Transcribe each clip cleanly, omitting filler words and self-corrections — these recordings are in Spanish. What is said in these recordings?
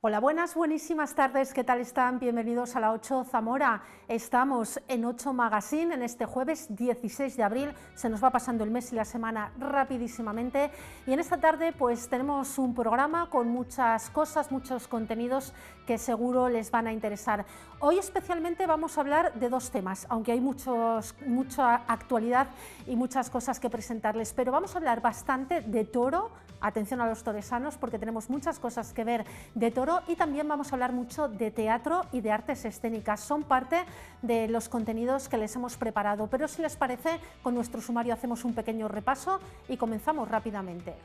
Hola, buenísimas tardes, ¿qué tal están? Bienvenidos a la 8 Zamora. Estamos en 8 Magazine en este jueves 16 de abril, se nos va pasando el mes y la semana rapidísimamente y en esta tarde pues tenemos un programa con muchas cosas, muchos contenidos que seguro les van a interesar. Hoy especialmente vamos a hablar de dos temas, aunque hay mucha actualidad y muchas cosas que presentarles, pero vamos a hablar bastante de toro. Atención a los toresanos porque tenemos muchas cosas que ver de toro y también vamos a hablar mucho de teatro y de artes escénicas. Son parte de los contenidos que les hemos preparado, pero si les parece, con nuestro sumario hacemos un pequeño repaso y comenzamos rápidamente.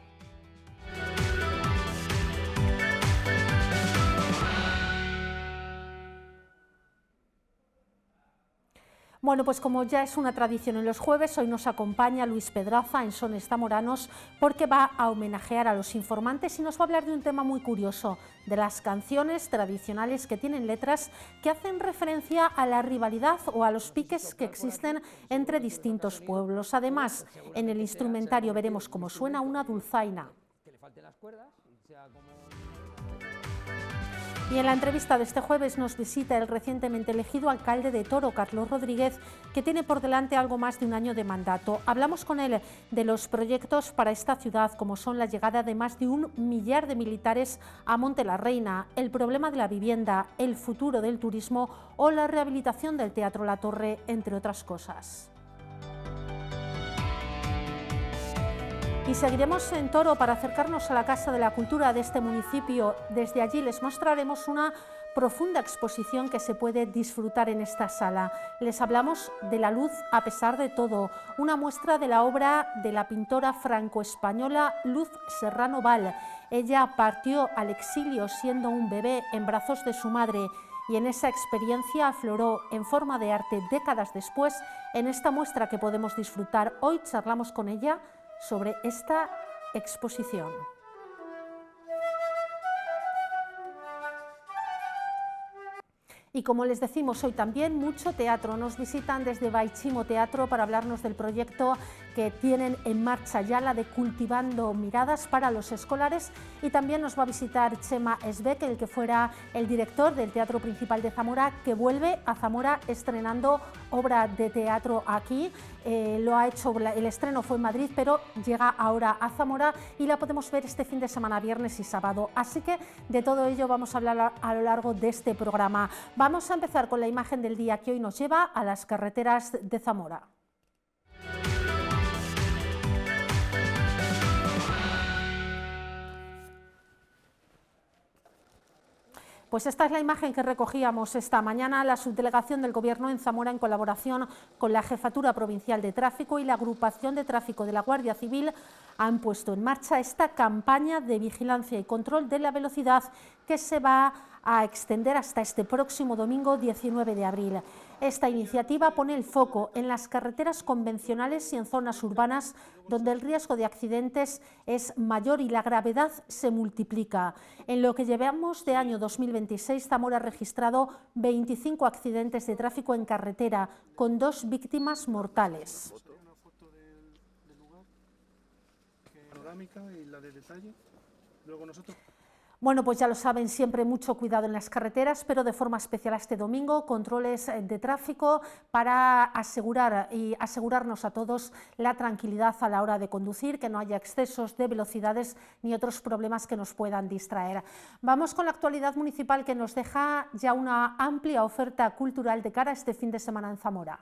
Bueno, pues como ya es una tradición en los jueves, hoy nos acompaña Luis Pedraza en Sones Zamoranos porque va a homenajear a los informantes y nos va a hablar de un tema muy curioso, de las canciones tradicionales que tienen letras que hacen referencia a la rivalidad o a los piques que existen entre distintos pueblos. Además, en el instrumentario veremos cómo suena una dulzaina. Y en la entrevista de este jueves nos visita el recientemente elegido alcalde de Toro, Carlos Rodríguez, que tiene por delante algo más de un año de mandato. Hablamos con él de los proyectos para esta ciudad, como son la llegada de más de 1 millar de militares a Monte la Reina, el problema de la vivienda, el futuro del turismo o la rehabilitación del Teatro La Torre, entre otras cosas. Y seguiremos en Toro para acercarnos a la Casa de la Cultura de este municipio. Desde allí les mostraremos una profunda exposición que se puede disfrutar en esta sala. Les hablamos de La luz a pesar de todo, una muestra de la obra de la pintora franco-española Luz Serrano Val. Ella partió al exilio siendo un bebé en brazos de su madre y en esa experiencia afloró en forma de arte décadas después en esta muestra que podemos disfrutar. Hoy charlamos con ella sobre esta exposición. Y como les decimos hoy también, mucho teatro. Nos visitan desde Baichimo Teatro para hablarnos del proyecto que tienen en marcha ya, la de Cultivando Miradas para los escolares, y también nos va a visitar Chema Esbeck, el que fuera el director del Teatro Principal de Zamora, que vuelve a Zamora estrenando obra de teatro aquí. Lo ha hecho, el estreno fue en Madrid, pero llega ahora a Zamora y la podemos ver este fin de semana, viernes y sábado. Así que de todo ello vamos a hablar a lo largo de este programa. Vamos a empezar con la imagen del día que hoy nos lleva a las carreteras de Zamora. Pues esta es la imagen que recogíamos esta mañana. La subdelegación del Gobierno en Zamora, en colaboración con la Jefatura Provincial de Tráfico y la Agrupación de Tráfico de la Guardia Civil, han puesto en marcha esta campaña de vigilancia y control de la velocidad que se va a extender hasta este próximo domingo 19 de abril. Esta iniciativa pone el foco en las carreteras convencionales y en zonas urbanas donde el riesgo de accidentes es mayor y la gravedad se multiplica. En lo que llevamos de año 2026, Zamora ha registrado 25 accidentes de tráfico en carretera, con 2 víctimas mortales. Y la de detalle. Luego nosotros... Bueno, pues ya lo saben, siempre mucho cuidado en las carreteras, pero de forma especial este domingo, controles de tráfico para asegurarnos a todos la tranquilidad a la hora de conducir, que no haya excesos de velocidades ni otros problemas que nos puedan distraer. Vamos con la actualidad municipal, que nos deja ya una amplia oferta cultural de cara a este fin de semana en Zamora.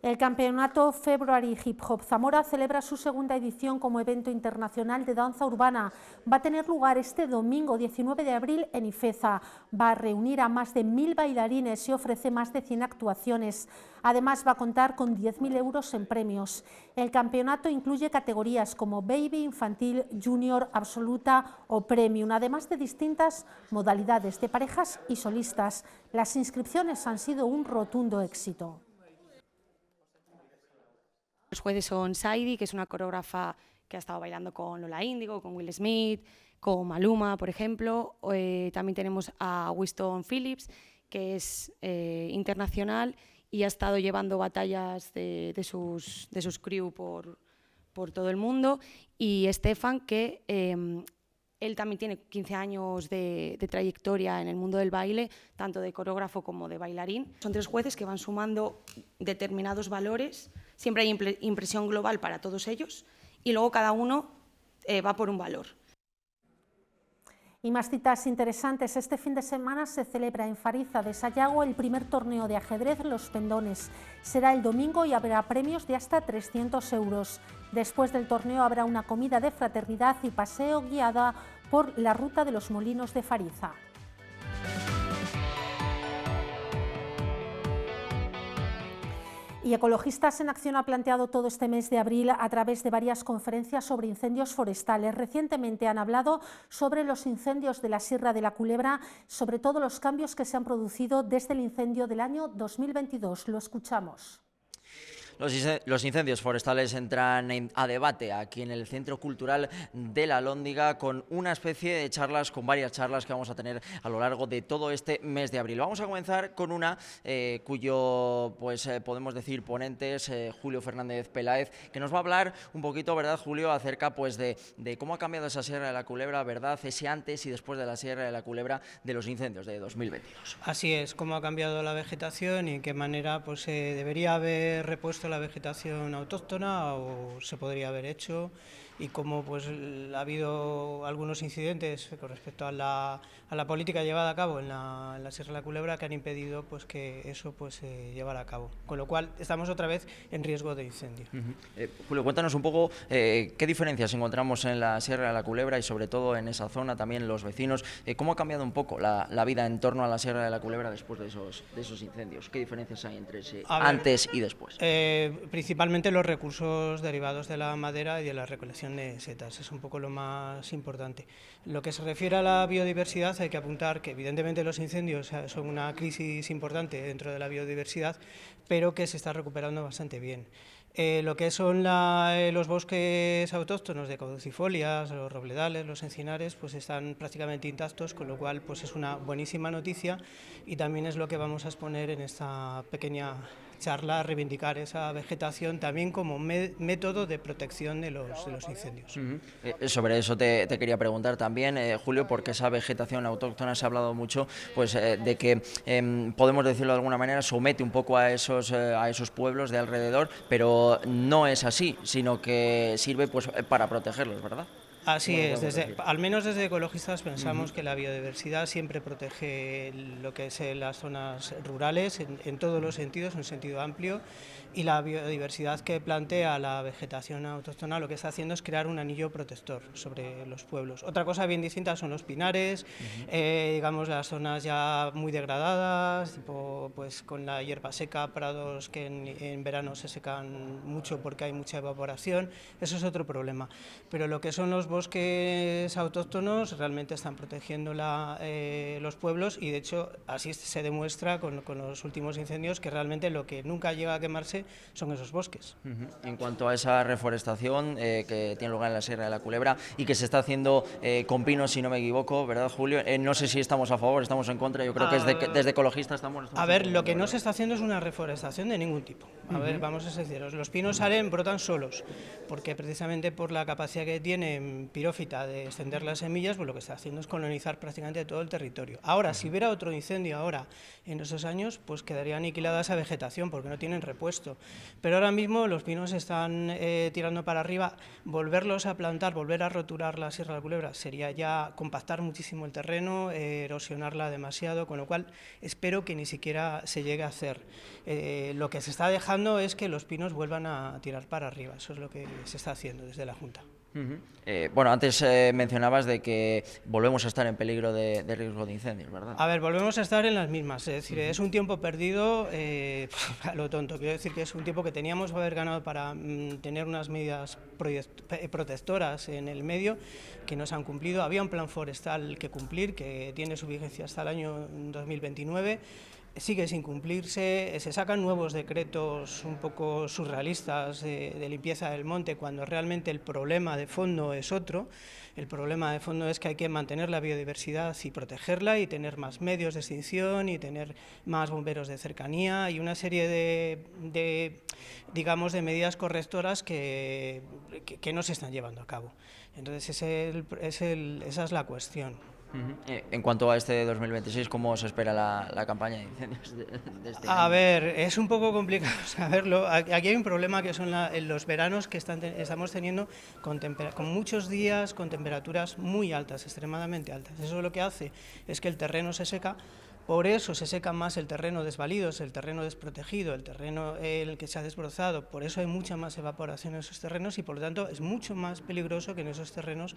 El Campeonato February Hip Hop Zamora celebra su segunda edición como evento internacional de danza urbana. Va a tener lugar este domingo 19 de abril en Ifeza. Va a reunir a más de 1000 bailarines y ofrece más de 100 actuaciones. Además va a contar con 10.000 euros en premios. El campeonato incluye categorías como Baby, Infantil, Junior, Absoluta o Premium, además de distintas modalidades de parejas y solistas. Las inscripciones han sido un rotundo éxito. Los jueces son Saidi, que es una coreógrafa que ha estado bailando con Lola Índigo, con Will Smith, con Maluma, por ejemplo. También tenemos a Winston Phillips, que es internacional, y ha estado llevando batallas de sus crew por todo el mundo. Y Stefan, que él también tiene 15 años de trayectoria en el mundo del baile, tanto de coreógrafo como de bailarín. Son 3 jueces que van sumando determinados valores, siempre hay impresión global para todos ellos, y luego cada uno va por un valor. Y más citas interesantes. Este fin de semana se celebra en Fariza de Sayago el primer torneo de ajedrez Los Pendones. Será el domingo y habrá premios de hasta 300 euros. Después del torneo habrá una comida de fraternidad y paseo guiada por la ruta de los molinos de Fariza. Y Ecologistas en Acción ha planteado todo este mes de abril a través de varias conferencias sobre incendios forestales. Recientemente han hablado sobre los incendios de la Sierra de la Culebra, sobre todo los cambios que se han producido desde el incendio del año 2022. Lo escuchamos. Los incendios forestales entran a debate aquí en el Centro Cultural de la Alhóndiga con una especie de charlas, con varias charlas que vamos a tener a lo largo de todo este mes de abril. Vamos a comenzar con una cuyo, podemos decir, ponente es Julio Fernández Peláez, que nos va a hablar un poquito, ¿verdad, Julio?, acerca de cómo ha cambiado esa Sierra de la Culebra, ¿verdad?, ese antes y después de la Sierra de la Culebra de los incendios de 2022. Así es, cómo ha cambiado la vegetación y en qué manera debería haber repuesto la vegetación autóctona o se podría haber hecho, y cómo ha habido algunos incidentes con respecto a la política llevada a cabo en la Sierra de la Culebra que han impedido que eso se llevara a cabo, con lo cual estamos otra vez en riesgo de incendio. Julio, cuéntanos un poco qué diferencias encontramos en la Sierra de la Culebra y sobre todo en esa zona, también los vecinos, cómo ha cambiado un poco la vida en torno a la Sierra de la Culebra después de esos incendios, qué diferencias hay entre antes y después. Principalmente los recursos derivados de la madera y de la recolección de setas, es un poco lo más importante. Lo que se refiere a la biodiversidad, hay que apuntar que evidentemente los incendios son una crisis importante dentro de la biodiversidad, pero que se está recuperando bastante bien. Lo que son los bosques autóctonos de caducifolias, los robledales, los encinares, están prácticamente intactos, con lo cual es una buenísima noticia, y también es lo que vamos a exponer en esta pequeña charla, reivindicar esa vegetación también como método de protección de los incendios. Sobre eso te quería preguntar también, Julio, porque esa vegetación autóctona se ha hablado mucho de que, podemos decirlo de alguna manera, somete un poco a esos pueblos de alrededor, pero no es así, sino que sirve para protegerlos, ¿verdad? Así es, al menos desde Ecologistas pensamos que la biodiversidad siempre protege lo que es las zonas rurales en todos los sentidos, en un sentido amplio, y la biodiversidad que plantea la vegetación autóctona lo que está haciendo es crear un anillo protector sobre los pueblos. Otra cosa bien distinta son los pinares, digamos las zonas ya muy degradadas, tipo, con la hierba seca, prados que en verano se secan mucho porque hay mucha evaporación, eso es otro problema. Pero lo que son los bosques autóctonos realmente están protegiendo los pueblos, y de hecho así se demuestra con los últimos incendios que realmente lo que nunca llega a quemarse son esos bosques. En cuanto a esa reforestación que tiene lugar en la Sierra de la Culebra y que se está haciendo con pinos, si no me equivoco, ¿verdad, Julio? No sé si estamos a favor, estamos en contra, yo creo que desde Ecologistas estamos a ver, lo que no se está haciendo es una reforestación de ningún tipo. A ver, vamos a ser sinceros, los pinos brotan solos, porque precisamente por la capacidad que tienen pirófita de extender las semillas, lo que está haciendo es colonizar prácticamente todo el territorio. Ahora, si hubiera otro incendio ahora en esos años, quedaría aniquilada esa vegetación porque no tienen repuesto. Pero ahora mismo los pinos están tirando para arriba. Volverlos a plantar, volver a roturar la Sierra de la Culebra sería ya compactar muchísimo el terreno, erosionarla demasiado, con lo cual espero que ni siquiera se llegue a hacer. Lo que se está dejando es que los pinos vuelvan a tirar para arriba, eso es lo que se está haciendo desde la Junta. Antes mencionabas de que volvemos a estar en peligro de riesgo de incendios, ¿verdad? A ver, volvemos a estar en las mismas, es decir, es un tiempo perdido a lo tonto, quiero decir que es un tiempo que teníamos que haber ganado para tener unas medidas protectoras en el medio que no se han cumplido. Había un plan forestal que cumplir, que tiene su vigencia hasta el año 2029. sigue sin cumplirse, se sacan nuevos decretos un poco surrealistas de limpieza del monte, cuando realmente el problema de fondo es otro. El problema de fondo es que hay que mantener la biodiversidad y protegerla, y tener más medios de extinción y tener más bomberos de cercanía y una serie digamos, de medidas correctoras que no se están llevando a cabo. Entonces esa es la cuestión. En cuanto a este 2026, ¿cómo se espera la campaña de incendios de este año? A ver, es un poco complicado saberlo. Aquí hay un problema que son los veranos que estamos teniendo con muchos días con temperaturas muy altas, extremadamente altas. Eso lo que hace es que el terreno se seca. Por eso se seca más el terreno desvalido, el terreno desprotegido, el terreno el que se ha desbrozado. Por eso hay mucha más evaporación en esos terrenos y por lo tanto es mucho más peligroso que en esos terrenos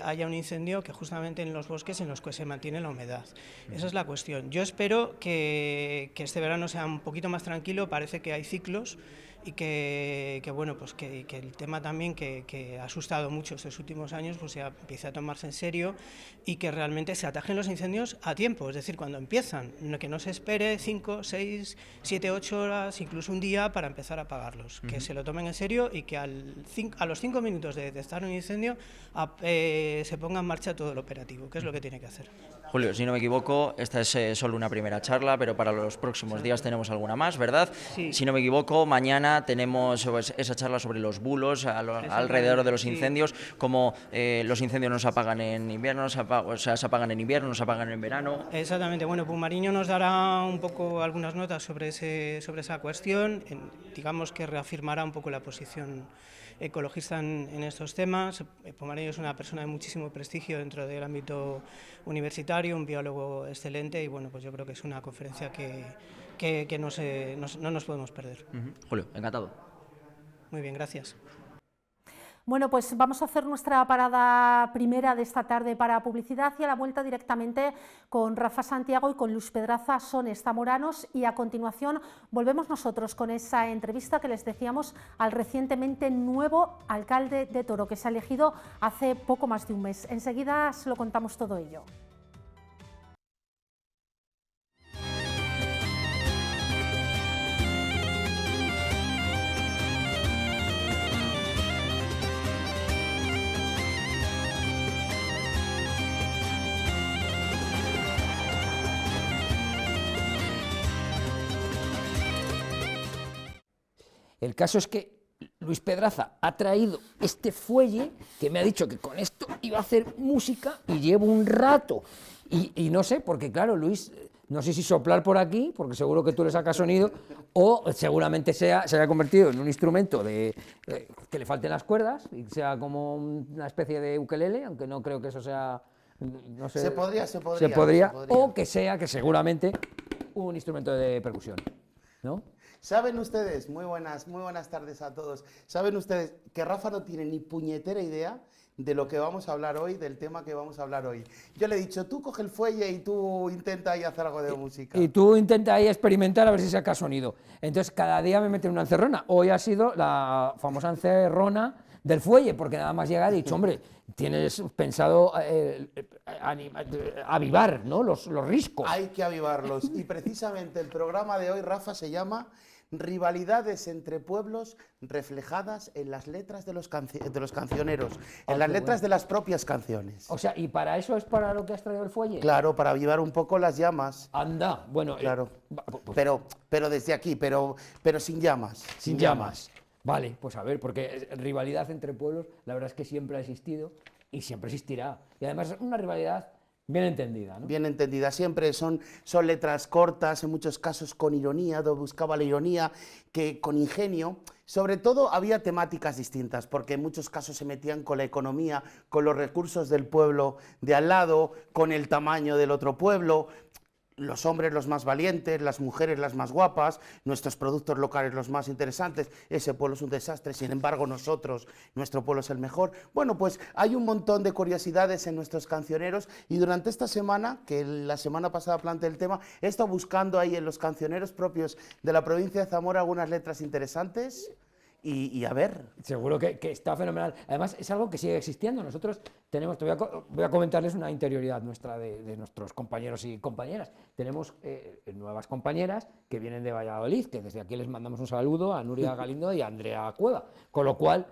haya un incendio que justamente en los bosques en los que se mantiene la humedad. Esa es la cuestión. Yo espero que este verano sea un poquito más tranquilo. Parece que hay ciclos y que bueno, pues que el tema también que ha asustado mucho estos últimos años, pues ya empiece a tomarse en serio y que realmente se atajen los incendios a tiempo, es decir, cuando empiezan, que no se espere 5, 6, 7, 8 horas, incluso un día para empezar a apagarlos, que se lo tomen en serio y que a los 5 minutos de estar un incendio se ponga en marcha todo el operativo, que es lo que tiene que hacer. Julio, si no me equivoco, esta es solo una primera charla, pero para los próximos días tenemos alguna más, ¿verdad? Sí. Si no me equivoco, mañana tenemos pues, esa charla sobre los bulos alrededor de los incendios, como los incendios no se apagan en invierno, se apagan en invierno, no se apagan en verano. Exactamente, bueno, Pumariño nos dará un poco algunas notas sobre esa cuestión, digamos que reafirmará un poco la posición ecologista en estos temas. Pumariño es una persona de muchísimo prestigio dentro del ámbito universitario, un biólogo excelente y bueno, pues yo creo que es una conferencia que no nos podemos perder. Julio, encantado. Muy bien, gracias. Bueno, pues vamos a hacer nuestra parada primera de esta tarde para publicidad y a la vuelta directamente con Rafa Santiago y con Luis Pedraza, sones zamoranos, y a continuación volvemos nosotros con esa entrevista que les decíamos al recientemente nuevo alcalde de Toro, que se ha elegido hace poco más de un mes. Enseguida se lo contamos todo ello. El caso es que Luis Pedraza ha traído este fuelle que me ha dicho que con esto iba a hacer música y llevo un rato y no sé, porque claro, Luis, no sé si soplar por aquí, porque seguro que tú le sacas sonido, o seguramente se haya convertido en un instrumento que le falten las cuerdas y sea como una especie de ukelele, aunque no creo que eso sea, no sé, se podría, o que sea que seguramente un instrumento de percusión, ¿no? ¿Saben ustedes, muy buenas tardes a todos, saben ustedes que Rafa no tiene ni puñetera idea de lo que vamos a hablar hoy, del tema que vamos a hablar hoy? Yo le he dicho, tú coge el fuelle y tú intenta ahí hacer algo de música. Y tú intenta ahí experimentar a ver si saca sonido. Entonces cada día me meten una encerrona. Hoy ha sido la famosa encerrona del fuelle, porque nada más llegar he dicho, hombre, tienes pensado avivar, ¿no?, los riscos. Hay que avivarlos. Y precisamente el programa de hoy, Rafa, se llama Rivalidades entre pueblos reflejadas en las letras de los cancioneros, en las letras de las propias canciones. O sea, ¿y para eso es para lo que has traído el fuelle? Claro, para avivar un poco las llamas. Anda, bueno. Claro, pues, pero desde aquí, pero sin llamas. Sin llamas. Vale, pues a ver, porque rivalidad entre pueblos, la verdad es que siempre ha existido y siempre existirá. Y además una rivalidad bien entendida, ¿no? Bien entendida, siempre son letras cortas, en muchos casos con ironía, buscaba la ironía, que con ingenio. Sobre todo había temáticas distintas, porque en muchos casos se metían con la economía, con los recursos del pueblo de al lado, con el tamaño del otro pueblo. Los hombres los más valientes, las mujeres las más guapas, nuestros productos locales los más interesantes, ese pueblo es un desastre, sin embargo nuestro pueblo es el mejor. Bueno, pues hay un montón de curiosidades en nuestros cancioneros y durante esta semana, que la semana pasada planteé el tema, he estado buscando ahí en los cancioneros propios de la provincia de Zamora algunas letras interesantes y a ver. Seguro que está fenomenal. Además, es algo que sigue existiendo. Nosotros tenemos, voy a comentarles una interioridad nuestra de nuestros compañeros y compañeras. Tenemos nuevas compañeras que vienen de Valladolid, que desde aquí les mandamos un saludo a Nuria Galindo y a Andrea Cueva. Con lo cual,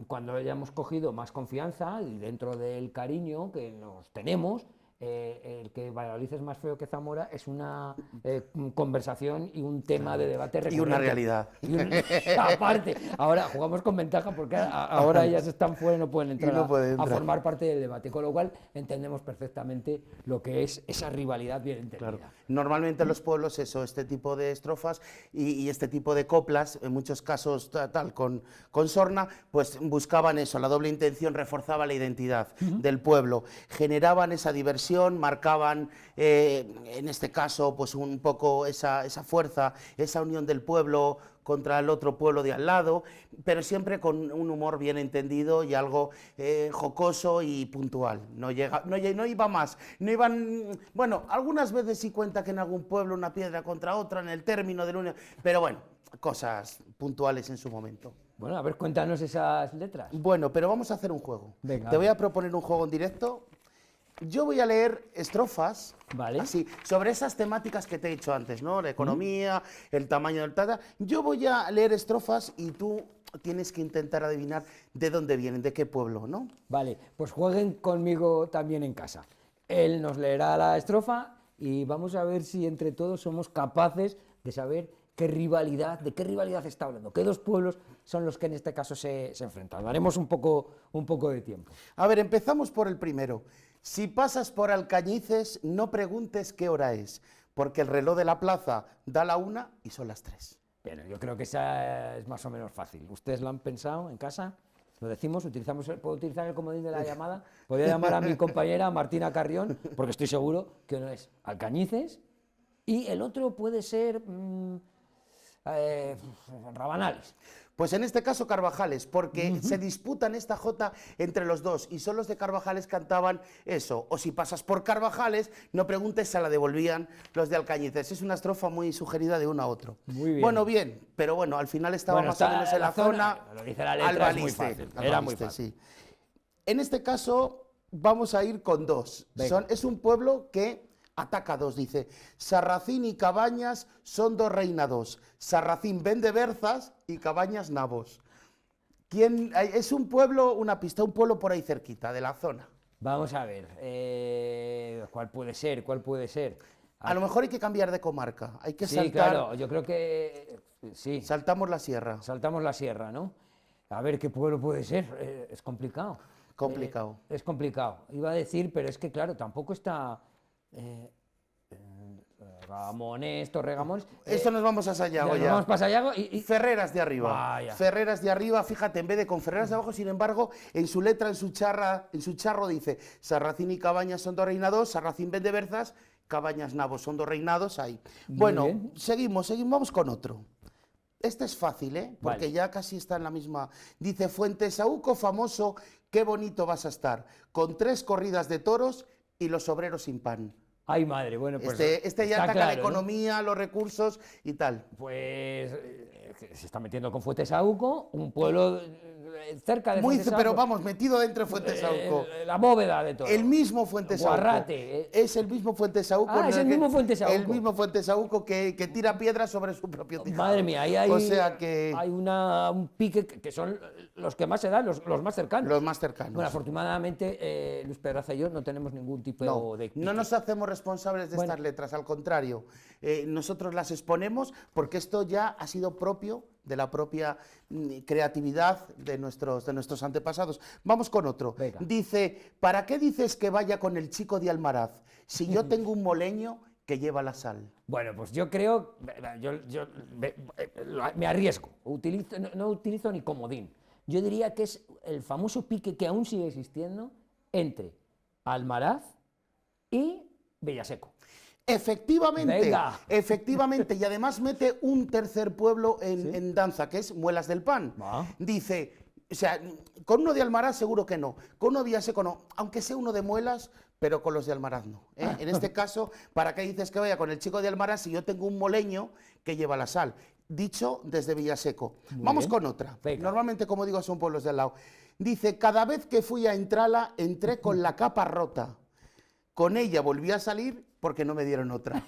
cuando hayamos cogido más confianza y dentro del cariño que nos tenemos, el que Valladolid es más feo que Zamora es una conversación y un tema de debate recurrente. Y una realidad. Aparte, ahora jugamos con ventaja porque ahora ellas están fuera y no pueden entrar, no pueden entrar a formar parte del debate, con lo cual entendemos perfectamente lo que es esa rivalidad bien entendida. Claro. Normalmente en los pueblos este tipo de estrofas y este tipo de coplas, en muchos casos tal con sorna, pues buscaban eso, la doble intención, reforzaba la identidad del pueblo, generaban esa diversión, marcaban en este caso pues un poco esa fuerza, esa unión del pueblo contra el otro pueblo de al lado, pero siempre con un humor bien entendido y algo jocoso y puntual. No iba más, no iban, bueno, algunas veces sí cuenta que en algún pueblo una piedra contra otra en el término del unión, pero bueno, cosas puntuales en su momento. Bueno, a ver, cuéntanos esas letras. Bueno, pero vamos a hacer un juego. Venga. Te voy a proponer un juego en directo. Yo voy a leer estrofas, vale, así, sobre esas temáticas que te he dicho antes, ¿no? La economía, el tamaño del tata. Yo voy a leer estrofas y tú tienes que intentar adivinar de dónde vienen, de qué pueblo, ¿no? Vale, pues jueguen conmigo también en casa. Él nos leerá la estrofa y vamos a ver si entre todos somos capaces de saber de qué rivalidad está hablando, qué dos pueblos son los que en este caso se enfrentan. Daremos un poco de tiempo. A ver, empezamos por el primero. Si pasas por Alcañices, no preguntes qué hora es, porque el reloj de la plaza da la 1 y son las 3. Bueno, yo creo que esa es más o menos fácil. ¿Ustedes lo han pensado en casa? Lo decimos, ¿puedo utilizar el comodín de la llamada? Podría llamar a mi compañera Martina Carrión, porque estoy seguro que uno es Alcañices y el otro puede ser Rabanales. Pues en este caso Carvajales, porque se disputan esta jota entre los dos y son los de Carvajales cantaban eso. O si pasas por Carvajales, no preguntes, se la devolvían los de Alcañices. Es una estrofa muy sugerida de uno a otro. Muy bien. Bueno, bien, pero bueno, al final estaba más o menos en la zona. Lo dice la letra, es muy fácil. Era muy fácil. Sí. En este caso vamos a ir con dos. Es un pueblo que ataca dos, dice. Sarracín y Cabañas son dos reinados. Sarracín vende berzas y Cabañas nabos. Es un pueblo, una pista, un pueblo por ahí cerquita, de la zona. Vamos a ver, ¿cuál puede ser? A lo mejor hay que cambiar de comarca, hay que saltar. Sí, claro, yo creo que sí. Saltamos la sierra. Saltamos la sierra, ¿no? A ver qué pueblo puede ser, es complicado. Complicado. Es complicado, iba a decir, pero es que claro, tampoco está... Ramones, Torregamones. Esto nos vamos a Sayago ya. Nos vamos para Sayago y... Ferreras de arriba. Vaya. Ferreras de arriba, fíjate, en vez de con Ferreras de abajo, sin embargo, en su letra, en su charro dice: Sarracín y Cabañas son dos reinados, Sarracín vende berzas, Cabañas nabos son dos reinados, ahí. Bueno, bien. seguimos, vamos con otro. Este es fácil, porque Vale. ya casi está en la misma. Dice: Fuentesauco famoso, qué bonito vas a estar, con 3 corridas de toros y los obreros sin pan. Ay, madre, bueno, pues... Este ya está ataca claro, la economía, los recursos y tal. Pues se está metiendo con Fuentesauco, un pueblo cerca de Fuentesauco. Pero vamos, metido dentro de Fuentesauco. La bóveda de todo. El mismo Fuentesauco. Guarrate. Es el mismo Fuentesauco. Ah, es el mismo Fuentesauco. El mismo Fuentesauco que tira piedras sobre su propio tejado. Madre mía, ahí hay, o sea que... hay un pique que son los que más se dan, los más cercanos. Los más cercanos. Bueno, afortunadamente, Luis Pedraza y yo no tenemos ningún tipo de pique. No nos hacemos responsables de estas letras, al contrario. Nosotros las exponemos porque esto ya ha sido propio de la propia creatividad de nuestros antepasados. Vamos con otro. Venga. Dice: ¿para qué dices que vaya con el chico de Almaraz si yo tengo un moleño que lleva la sal? Bueno, pues yo creo, me arriesgo, no utilizo ni comodín. Yo diría que es el famoso pique que aún sigue existiendo entre Almaraz y Bellaseco. Efectivamente, Venga. efectivamente, y además mete un tercer pueblo en danza, que es Muelas del Pan. Va. Dice: O sea, con uno de Almaraz seguro que no, con uno de Villaseco no, aunque sea uno de Muelas, pero con los de Almaraz no. En este caso, ¿para qué dices que vaya con el chico de Almaraz si yo tengo un moleño que lleva la sal? Dicho desde Villaseco. Vamos con otra. Venga. Normalmente, como digo, son pueblos de al lado. Dice, cada vez que fui a Entrala, entré con la capa rota. Con ella volví a salir porque no me dieron otra.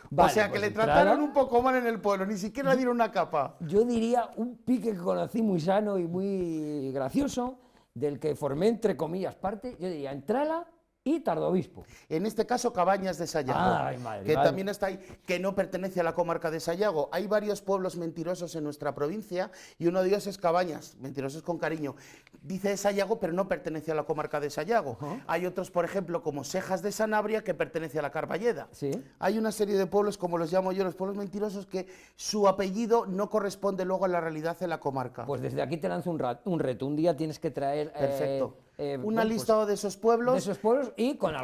Vale, o sea, que pues le Entrala, trataron un poco mal en el pueblo, ni siquiera le dieron una capa. yo diría un pique que conocí muy sano y muy gracioso, del que formé, entre comillas, parte, yo diría Entrala y Tardobispo. En este caso, Cabañas de Sayago, Ay, madre, que vale. también está ahí, que no pertenece a la comarca de Sayago. Hay varios pueblos mentirosos en nuestra provincia y uno de ellos es Cabañas, mentirosos con cariño. Dice Sayago, pero no pertenece a la comarca de Sayago. Hay otros, por ejemplo, como Sejas de Sanabria, que pertenece a la Carballeda. Sí. Hay una serie de pueblos, como los llamo yo, los pueblos mentirosos, que su apellido no corresponde luego a la realidad de la comarca. Pues desde aquí te lanzo un reto. Un día tienes que traer Perfecto. bueno, Una pues, lista de esos pueblos. de esos pueblos y con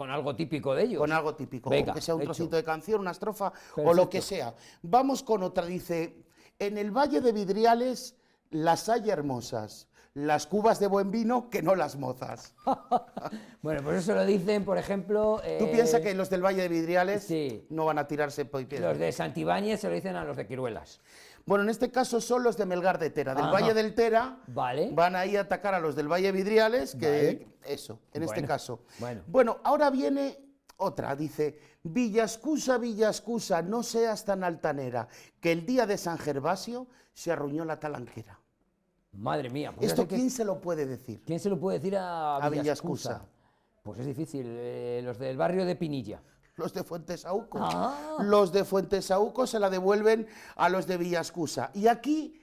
algo típico de ellos. Con algo típico, Venga, que sea un hecho. trocito de canción, una estrofa o Perfecto. lo que sea. Vamos con otra, dice, en el Valle de Vidriales las hay hermosas, las cubas de buen vino que no las mozas. Bueno, pues eso lo dicen, por ejemplo... Tú piensas que los del Valle de Vidriales sí. no van a tirarse por piedra. los de Santibáñez se lo dicen a los de Quiruelas. Bueno, en este caso son los de Melgar de Tera, del Ajá. Valle del Tera, Vale. van ahí a atacar a los del Valle de Vidriales, que Vale. eso, en este Bueno, caso. bueno. Ahora viene otra, dice, Villascusa, Villascusa, no seas tan altanera, que el día de San Gervasio se arruñó la talanquera. Madre mía. Pues ¿Esto ya sé quién se lo puede decir? ¿Quién se lo puede decir a A Villascusa? Villascusa. Pues es difícil. Los del barrio de Pinilla. Los de Fuentesauco. Ah. Los de Fuentesauco se la devuelven a los de Villascusa. Y aquí,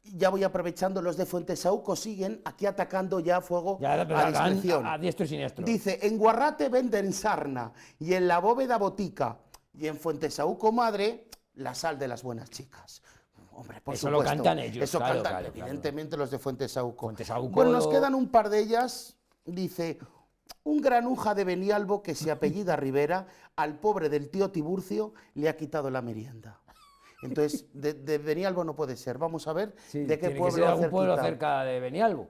ya voy aprovechando, los de Fuentesauco siguen aquí atacando ya a fuego Ya, pero a dan discreción. a diestro y siniestro. Dice, en Guarrate venden sarna y en la bóveda botica y en Fuentesauco madre la sal de las buenas chicas. Hombre, por Eso lo supuesto. cantan ellos, Eso claro, cantan, claro, claro. evidentemente, los de Fuentesauco. Fuentesauco- Bueno, nos quedan un par de ellas. Dice, un granuja de Benialbo que se apellida Rivera, al pobre del tío Tiburcio le ha quitado la merienda. Entonces, de Benialbo no puede ser. Vamos a ver Sí, de qué tiene que pueblo ser algún pueblo cerquita. cerca de Benialbo.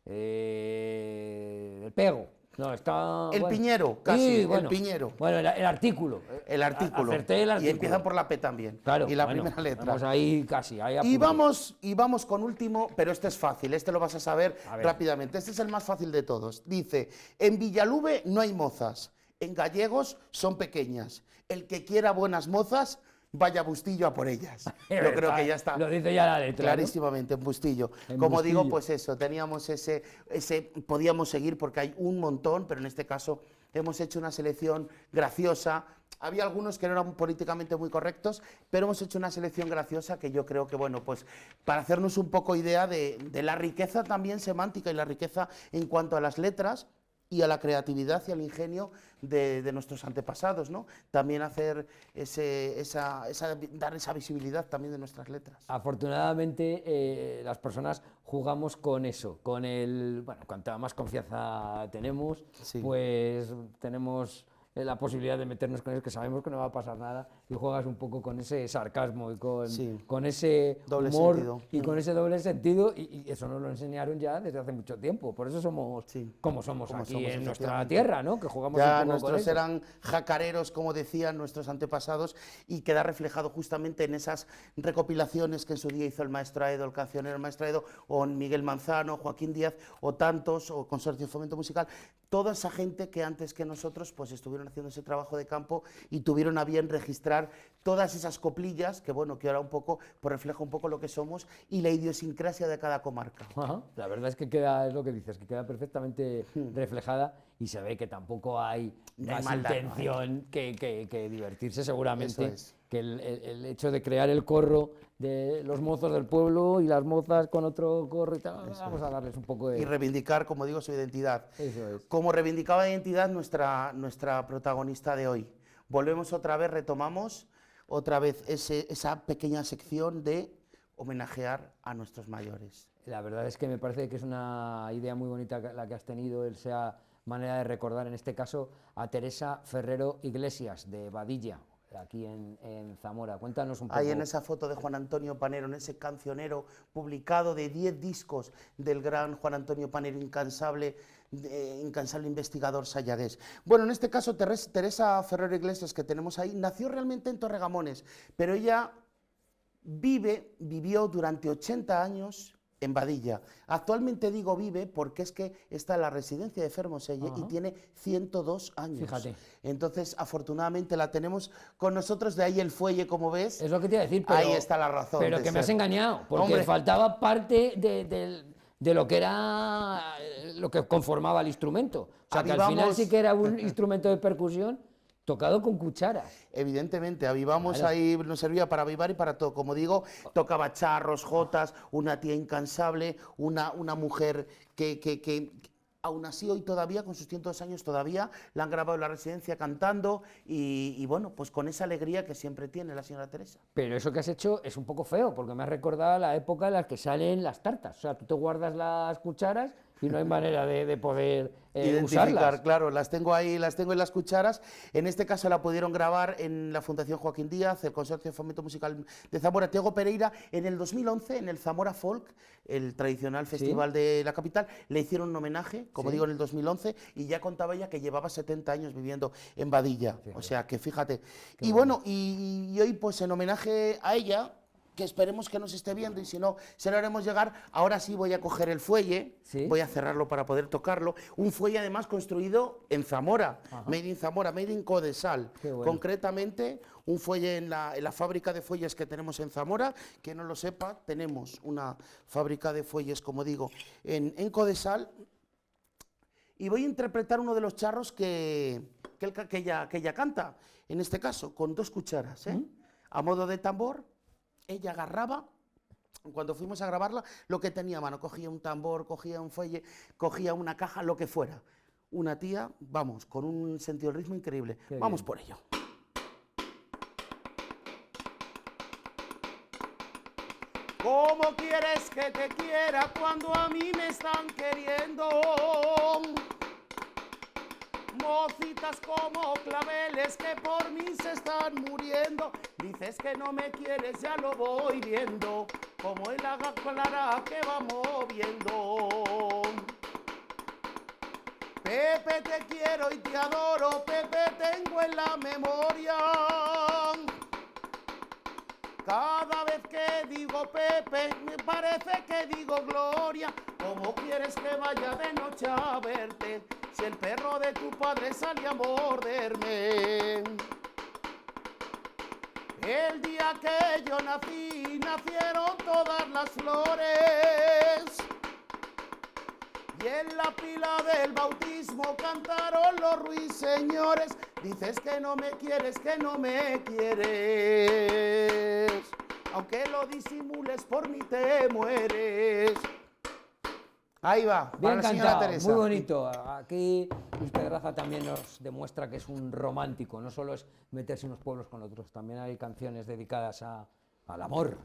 El Pego. No, está... El bueno. Piñero, casi, Sí, el bueno. Piñero. Bueno, el artículo. El artículo. Acerté el Y artículo. empieza por la P también. Claro, y la bueno, primera letra. Vamos ahí casi. Ahí a Y punto. vamos con último, pero este es fácil, este lo vas a saber A ver. rápidamente. Este es el más fácil de todos. Dice, en Villalube no hay mozas, en Gallegos son pequeñas. El que quiera buenas mozas, vaya a Bustillo a por ellas. Yo creo que ya está. Lo dice ya la letra, ¿no? Clarísimamente, en Bustillo. En Como digo, Bustillo. pues eso, teníamos ese, podíamos seguir porque hay un montón, pero en este caso hemos hecho una selección graciosa. Había algunos que no eran políticamente muy correctos, pero hemos hecho una selección graciosa que yo creo que, bueno, pues para hacernos un poco idea de la riqueza también semántica y la riqueza en cuanto a las letras y a la creatividad y al ingenio de nuestros antepasados, ¿no? También hacer dar esa visibilidad también de nuestras letras. Afortunadamente, las personas jugamos con eso, con el... Bueno, cuanta más confianza tenemos, Sí. pues tenemos la posibilidad de meternos con eso, que sabemos que no va a pasar nada, y juegas un poco con ese sarcasmo y Sí. con ese Doble humor sentido. y con ese doble sentido, y eso nos lo enseñaron ya desde hace mucho tiempo. Por eso somos Sí. como somos Como aquí somos, en nuestra efectivamente. tierra, ¿no? Que jugamos Ya un poco con nuestros eso. eran jacareros, como decían nuestros antepasados, y queda reflejado justamente en esas recopilaciones que en su día hizo el maestro Aedo, el cancionero el maestro Aedo, o Miguel Manzano, Joaquín Díaz, o tantos, o Consorcio de Fomento Musical, toda esa gente que antes que nosotros pues estuvieron haciendo ese trabajo de campo y tuvieron a bien registrar todas esas coplillas, que bueno, que ahora un poco pues refleja un poco lo que somos y la idiosincrasia de cada comarca. Ajá, la verdad es que queda, es lo que dices, que queda perfectamente reflejada y se ve que tampoco hay No hay más maldad, intención que divertirse seguramente, Eso es. que el hecho de crear el corro de los mozos del pueblo y las mozas con otro corro y tal, vamos a darles un poco de... Y reivindicar, como digo, su identidad. Eso es. Como reivindicaba identidad nuestra protagonista de hoy. Volvemos otra vez, retomamos otra vez esa pequeña sección de homenajear a nuestros mayores. La verdad es que me parece que es una idea muy bonita la que has tenido, esa manera de recordar en este caso a Teresa Ferrero Iglesias de Badilla, aquí en Zamora. Cuéntanos un poco. Ahí en esa foto de Juan Antonio Panero, en ese cancionero publicado de 10 discos del gran Juan Antonio Panero, incansable investigador sayagués. Bueno, en este caso Teresa Ferrero Iglesias, que tenemos ahí, nació realmente en Torregamones, pero ella vivió durante 80 años en Badilla. Actualmente digo vive porque es que está en la residencia de Fermoselle y tiene 102 años. Fíjate. Entonces, afortunadamente la tenemos con nosotros, de ahí el fuelle, como ves. Es lo que te iba a decir, pero, ahí está la razón. Pero que me has engañado, porque Hombre, faltaba parte de lo que era lo que conformaba el instrumento. O sea, que al final sí que era un instrumento de percusión tocado con cucharas. Evidentemente, avivamos Claro. ahí, nos servía para avivar y para todo. Como digo, tocaba charros, jotas, una tía incansable, una mujer que aún así hoy todavía, con sus 102 años todavía, la han grabado en la residencia cantando y bueno, pues con esa alegría que siempre tiene la señora Teresa. Pero eso que has hecho es un poco feo, porque me has recordado la época en la que salen las tartas. O sea, tú te guardas las cucharas y no hay manera de poder Identificar, usarlas. claro, las tengo ahí, las tengo en las cucharas. En este caso la pudieron grabar en la Fundación Joaquín Díaz, el Consorcio de Fomento Musical de Zamora, Tiago Pereira, en el 2011, en el Zamora Folk, el tradicional festival de la capital, le hicieron un homenaje, como digo, en el 2011, y ya contaba ella que llevaba 70 años viviendo en Badilla, o sea que fíjate. Y bueno, y hoy pues en homenaje a ella, que esperemos que nos esté viendo y si no, se lo haremos llegar. Ahora sí voy a coger el fuelle, voy a cerrarlo para poder tocarlo. Un fuelle además construido en Zamora, made in Zamora, made in Codesal. Bueno. Concretamente, un fuelle en la fábrica de fuelles que tenemos en Zamora. Que no lo sepa, tenemos una fábrica de fuelles, como digo, en Codesal. Y voy a interpretar uno de los charros que ella canta, en este caso, con 2 cucharas, a modo de tambor. Ella agarraba, cuando fuimos a grabarla, lo que tenía a mano, cogía un tambor, cogía un fuelle, cogía una caja, lo que fuera. Una tía, vamos, con un sentido del ritmo increíble. Vamos por ello. ¿Cómo quieres que te quiera cuando a mí me están queriendo? Mocitas como claveles que por mí se están muriendo. Dices que no me quieres, ya lo voy viendo, como el agua clara que va moviendo. Pepe, te quiero y te adoro, Pepe, tengo en la memoria. Cada vez que digo Pepe, me parece que digo Gloria. ¿Cómo quieres que vaya de noche a verte si el perro de tu padre sale a morderme? El día que yo nací, nacieron todas las flores. Y en la pila del bautismo cantaron los ruiseñores. Dices que no me quieres, que no me quieres. Aunque lo disimules, por mí te mueres. Ahí va, Bien para la señora cantado, Teresa. muy bonito. Aquí Luis Pedraza también nos demuestra que es un romántico, no solo es meterse unos pueblos con otros, también hay canciones dedicadas al amor.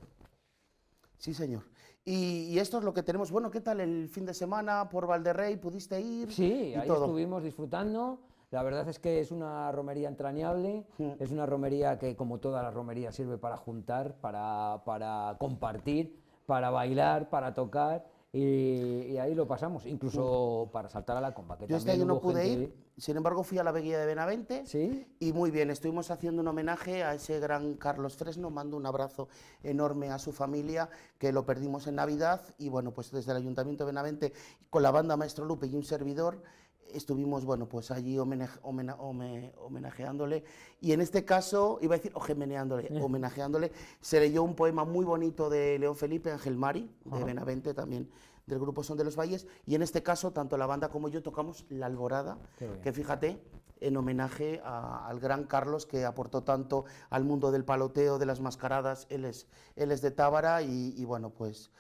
Sí, señor. Y esto es lo que tenemos. Bueno, ¿qué tal el fin de semana por Valderrey? ¿Pudiste ir? Sí, y ahí todo. estuvimos disfrutando. La verdad es que es una romería entrañable, es una romería que, como todas las romerías, sirve para juntar, para compartir, para bailar, para tocar, y ahí lo pasamos, incluso para saltar a la comba. Que Yo este también año no hubo pude gente- ir, sin embargo fui a la Veguía de Benavente. ¿Sí? Y muy bien, estuvimos haciendo un homenaje a ese gran Carlos Fresno. Mando un abrazo enorme a su familia, que lo perdimos en Navidad. Y bueno, pues desde el Ayuntamiento de Benavente, con la banda Maestro Lupe y un servidor, estuvimos, bueno, pues allí homenajeándole. Y en este caso, iba a decir homenajeándole, se leyó un poema muy bonito de León Felipe Ángel Mari, de Benavente también, del grupo Son de los Valles. Y en este caso, tanto la banda como yo tocamos La Alborada, que fíjate, en homenaje al gran Carlos, que aportó tanto al mundo del paloteo, de las mascaradas. Él es de Tábara y bueno, pues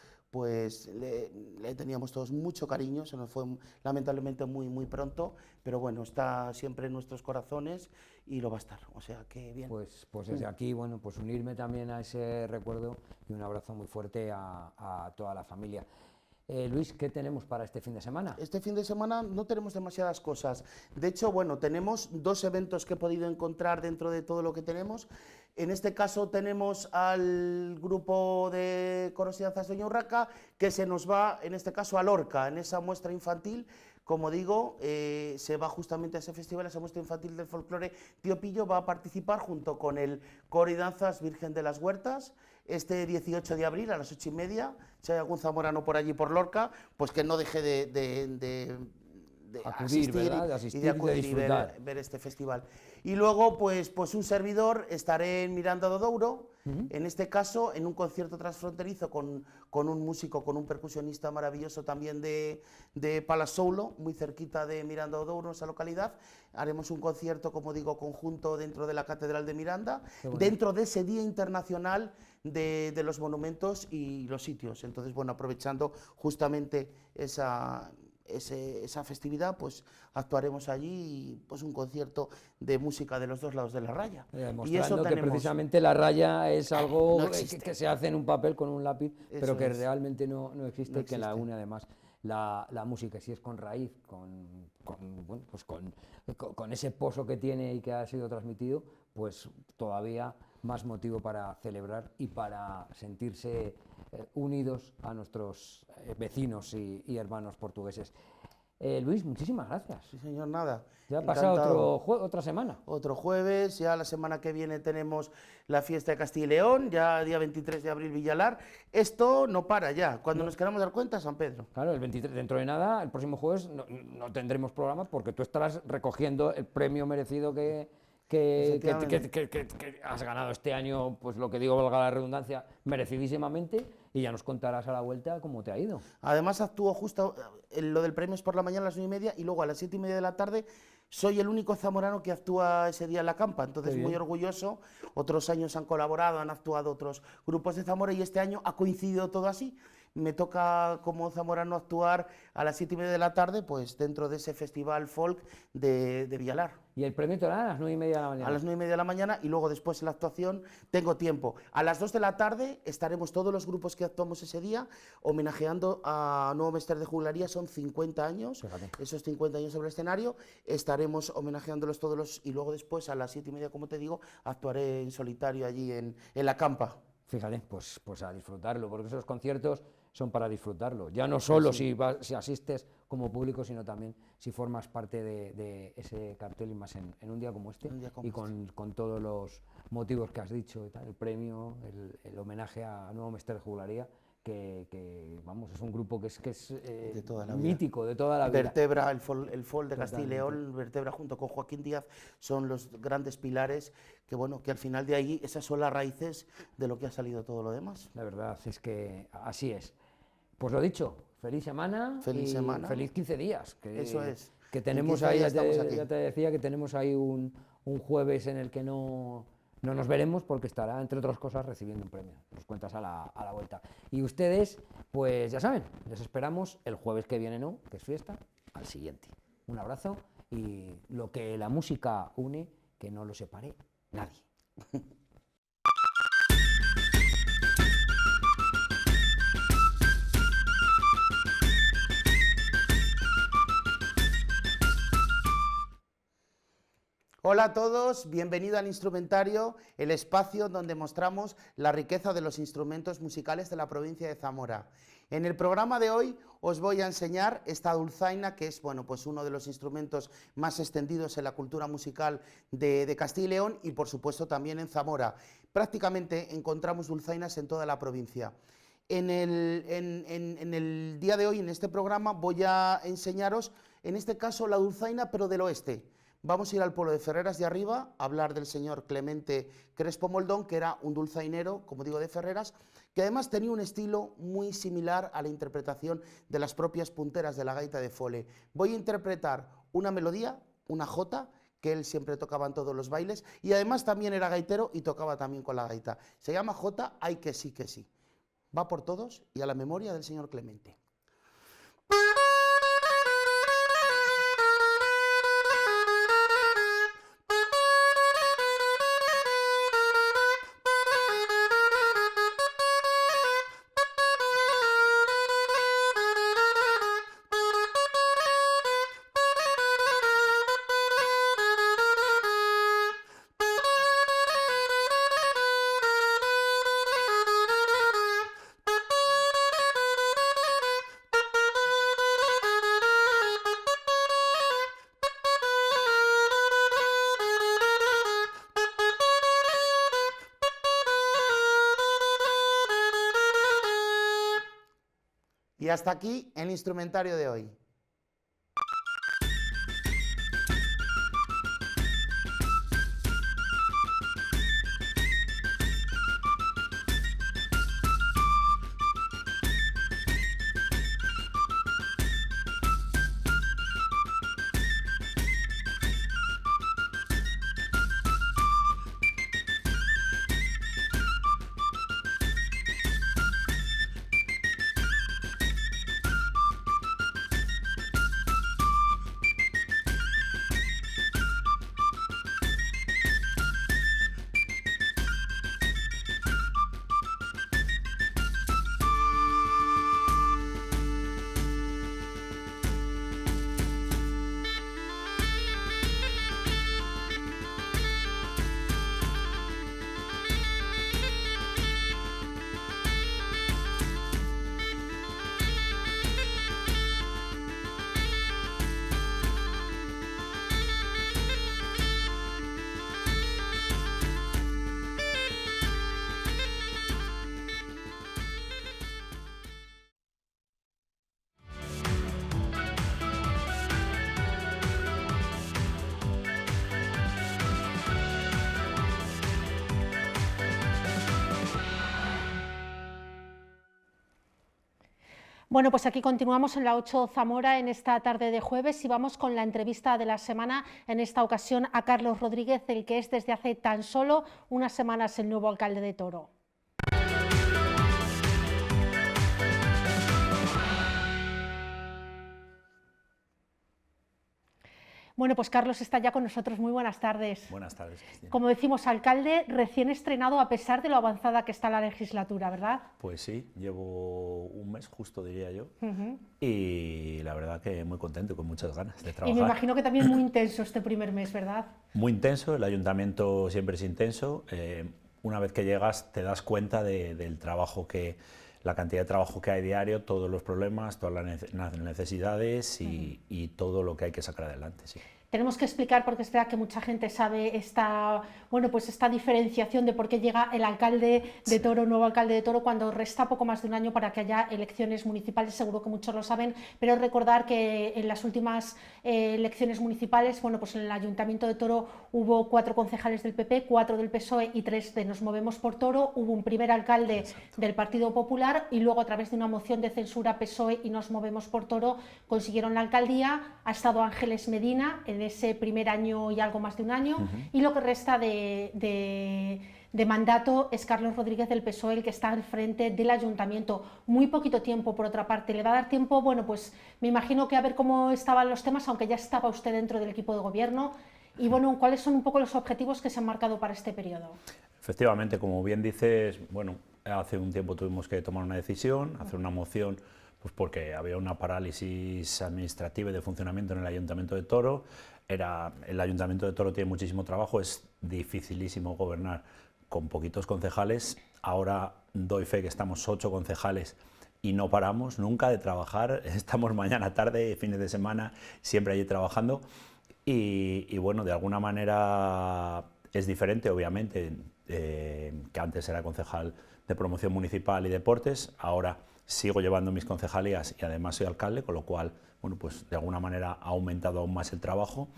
le teníamos todos mucho cariño. Se nos fue lamentablemente muy pronto, pero bueno, está siempre en nuestros corazones y lo va a estar, o sea que bien. Pues desde aquí, bueno, pues unirme también a ese recuerdo y un abrazo muy fuerte a toda la familia. Luis, ¿qué tenemos para este fin de semana? Este fin de semana no tenemos demasiadas cosas. De hecho, bueno, tenemos 2 eventos que he podido encontrar dentro de todo lo que tenemos. En este caso tenemos al grupo de coros y danzas de Doña Urraca, que se nos va, en este caso, a Lorca, en esa muestra infantil. Como digo, se va justamente a ese festival, a esa muestra infantil del folclore. Tío Pillo va a participar junto con el coro y danzas Virgen de las Huertas, este 18 de abril a las 8:30. Si hay algún zamorano por allí, por Lorca, pues que no deje de Acudir, ¿verdad? De asistir y de acudir y disfrutar. ver este festival. Y luego, pues un servidor, estaré en Miranda do Douro, en este caso, en un concierto transfronterizo con un músico, con un percusionista maravilloso también de Palassoulo, muy cerquita de Miranda do Douro, esa localidad. Haremos un concierto, como digo, conjunto dentro de la Catedral de Miranda, dentro de ese Día Internacional de los Monumentos y los Sitios. Entonces, bueno, aprovechando justamente esa festividad, pues actuaremos allí y pues un concierto de música de los dos lados de la raya. Demostrando Y eso que tenemos. precisamente la raya es algo No que existe. se hace en un papel con un lápiz, pero Eso que es. realmente no existe, No y que la existe. une además la música, si es con raíz, bueno, pues con ese pozo que tiene y que ha sido transmitido, pues todavía más motivo para celebrar y para sentirse unidos a nuestros vecinos y hermanos portugueses. Luis, muchísimas gracias. Sí, señor, nada. Ya ha pasado Encantado. otra semana. Otro jueves, ya la semana que viene tenemos la fiesta de Castilla y León, ya día 23 de abril Villalar. Esto no para ya. Cuando nos queramos dar cuenta, San Pedro. Claro, el 23, dentro de nada, el próximo jueves no tendremos programa porque tú estarás recogiendo el premio merecido que has ganado este año, pues lo que digo, valga la redundancia, merecidísimamente, y ya nos contarás a la vuelta cómo te ha ido. Además actúo justo, lo del premio es por la mañana a las 9:30 y luego a las 7:30 de la tarde soy el único zamorano que actúa ese día en la campa, entonces Qué bien. muy orgulloso. Otros años han colaborado, han actuado otros grupos de Zamora y este año ha coincidido todo así. Me toca como zamorano actuar a las 7:30 de la tarde, pues dentro de ese festival folk de Villalar. Y el premio te lo dan a las 9:30 de la mañana. A las 9:30 de la mañana y luego después en la actuación tengo tiempo. A las 2 de la tarde estaremos todos los grupos que actuamos ese día homenajeando a Nuevo Mester de Juglaría, son 50 años, Fíjate. esos 50 años sobre el escenario, estaremos homenajeándolos todos y luego después a las 7:30, como te digo, actuaré en solitario allí en la campa. Fíjate, pues a disfrutarlo, porque esos conciertos son para disfrutarlo. Ya no solo si asistes como público, sino también si formas parte de ese cartel, y más en un día como este, Un día como y con todos los motivos que has dicho, y tal, el premio, el homenaje a Nuevo Mester de Juglaría, que vamos, es un grupo que es De toda la vida. mítico, de toda la vida. Vertebra, el folk de Castilla y Totalmente. León, Vertebra junto con Joaquín Díaz son los grandes pilares que, bueno, que al final de ahí esas son las raíces de lo que ha salido todo lo demás. La verdad es que así es. Pues lo dicho, feliz semana. Feliz y semana. feliz 15 días. Que, Eso es. Que En tenemos 15 ahí, días estamos aquí. ya te decía que tenemos ahí un jueves en el que no nos veremos porque estará, entre otras cosas, recibiendo un premio. Nos cuentas a la vuelta. Y ustedes, pues ya saben, les esperamos el jueves que viene, ¿no? Que es fiesta, al siguiente. Un abrazo y lo que la música une, que no lo separe nadie. Hola a todos, bienvenido al Instrumentario, el espacio donde mostramos la riqueza de los instrumentos musicales de la provincia de Zamora. En el programa de hoy os voy a enseñar esta dulzaina, que es, bueno, pues uno de los instrumentos más extendidos en la cultura musical de Castilla y León y por supuesto también en Zamora. Prácticamente encontramos dulzainas en toda la provincia. En el día de hoy, en este programa, voy a enseñaros, en este caso, la dulzaina, pero del oeste. Vamos a ir al pueblo de Ferreras de Arriba, a hablar del señor Clemente Crespo Moldón, que era un dulzainero, como digo, de Ferreras, que además tenía un estilo muy similar a la interpretación de las propias punteras de la gaita de fole. Voy a interpretar una melodía, una jota, que él siempre tocaba en todos los bailes, y además también era gaitero y tocaba también con la gaita. Se llama jota Ay que sí, que sí. Va por todos y a la memoria del señor Clemente. Y hasta aquí el instrumentario de hoy. Bueno, pues aquí continuamos en la 8 Zamora en esta tarde de jueves y vamos con la entrevista de la semana, en esta ocasión a Carlos Rodríguez, el que es desde hace tan solo unas semanas el nuevo alcalde de Toro. Bueno, pues Carlos está ya con nosotros. Muy buenas tardes. Buenas tardes, Cristina. Como decimos, alcalde recién estrenado a pesar de lo avanzada que está la legislatura, ¿verdad? Pues sí, llevo un mes justo, diría yo, y la verdad que muy contento y con muchas ganas de trabajar. Y me imagino que también muy intenso este primer mes, ¿verdad? Muy intenso, el ayuntamiento siempre es intenso. Una vez que llegas te das cuenta del trabajo la cantidad de trabajo que hay diario, todos los problemas, todas las necesidades y todo lo que hay que sacar adelante. Sí. Tenemos que explicar, porque es verdad que mucha gente sabe esta diferenciación de por qué llega el alcalde de Toro, nuevo alcalde de Toro, cuando resta poco más de un año para que haya elecciones municipales. Seguro que muchos lo saben, pero recordar que en las últimas elecciones municipales, bueno, pues en el Ayuntamiento de Toro hubo 4 concejales del PP, 4 del PSOE y 3 de Nos Movemos por Toro. Hubo un primer alcalde del Partido Popular y luego, a través de una moción de censura, PSOE y Nos Movemos por Toro consiguieron la alcaldía. Ha estado Ángeles Medina en ese primer año y algo más de un año, y lo que resta de mandato es Carlos Rodríguez del PSOE, el que está al frente del ayuntamiento. Muy poquito tiempo, por otra parte. ¿Le va a dar tiempo? Bueno, pues me imagino que a ver cómo estaban los temas, aunque ya estaba usted dentro del equipo de gobierno. Y bueno, ¿cuáles son un poco los objetivos que se han marcado para este periodo? Efectivamente, como bien dices, bueno, hace un tiempo tuvimos que tomar una decisión, hacer una moción, pues porque había una parálisis administrativa y de funcionamiento en el Ayuntamiento de Toro. El Ayuntamiento de Toro tiene muchísimo trabajo, es dificilísimo gobernar con poquitos concejales. Ahora doy fe que estamos 8 concejales y no paramos nunca de trabajar. Estamos mañana, tarde, fines de semana, siempre allí trabajando. Y bueno, de alguna manera es diferente, obviamente, que antes era concejal de promoción municipal y deportes. Ahora sigo llevando mis concejalías y además soy alcalde, con lo cual, bueno, pues de alguna manera ha aumentado aún más el trabajo,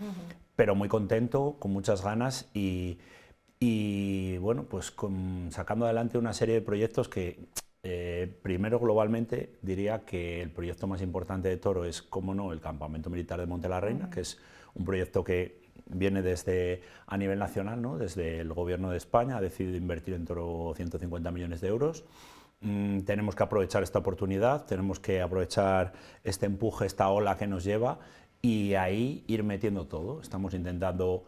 pero muy contento, con muchas ganas y bueno, pues sacando adelante una serie de proyectos que, primero, globalmente, diría que el proyecto más importante de Toro es, cómo no, el Campamento Militar de Monte la Reina, que es un proyecto que viene a nivel nacional, ¿no? Desde el Gobierno de España ha decidido invertir en Toro 150 millones de euros. Tenemos que aprovechar esta oportunidad, tenemos que aprovechar este empuje, esta ola que nos lleva y ahí ir metiendo todo. Estamos intentando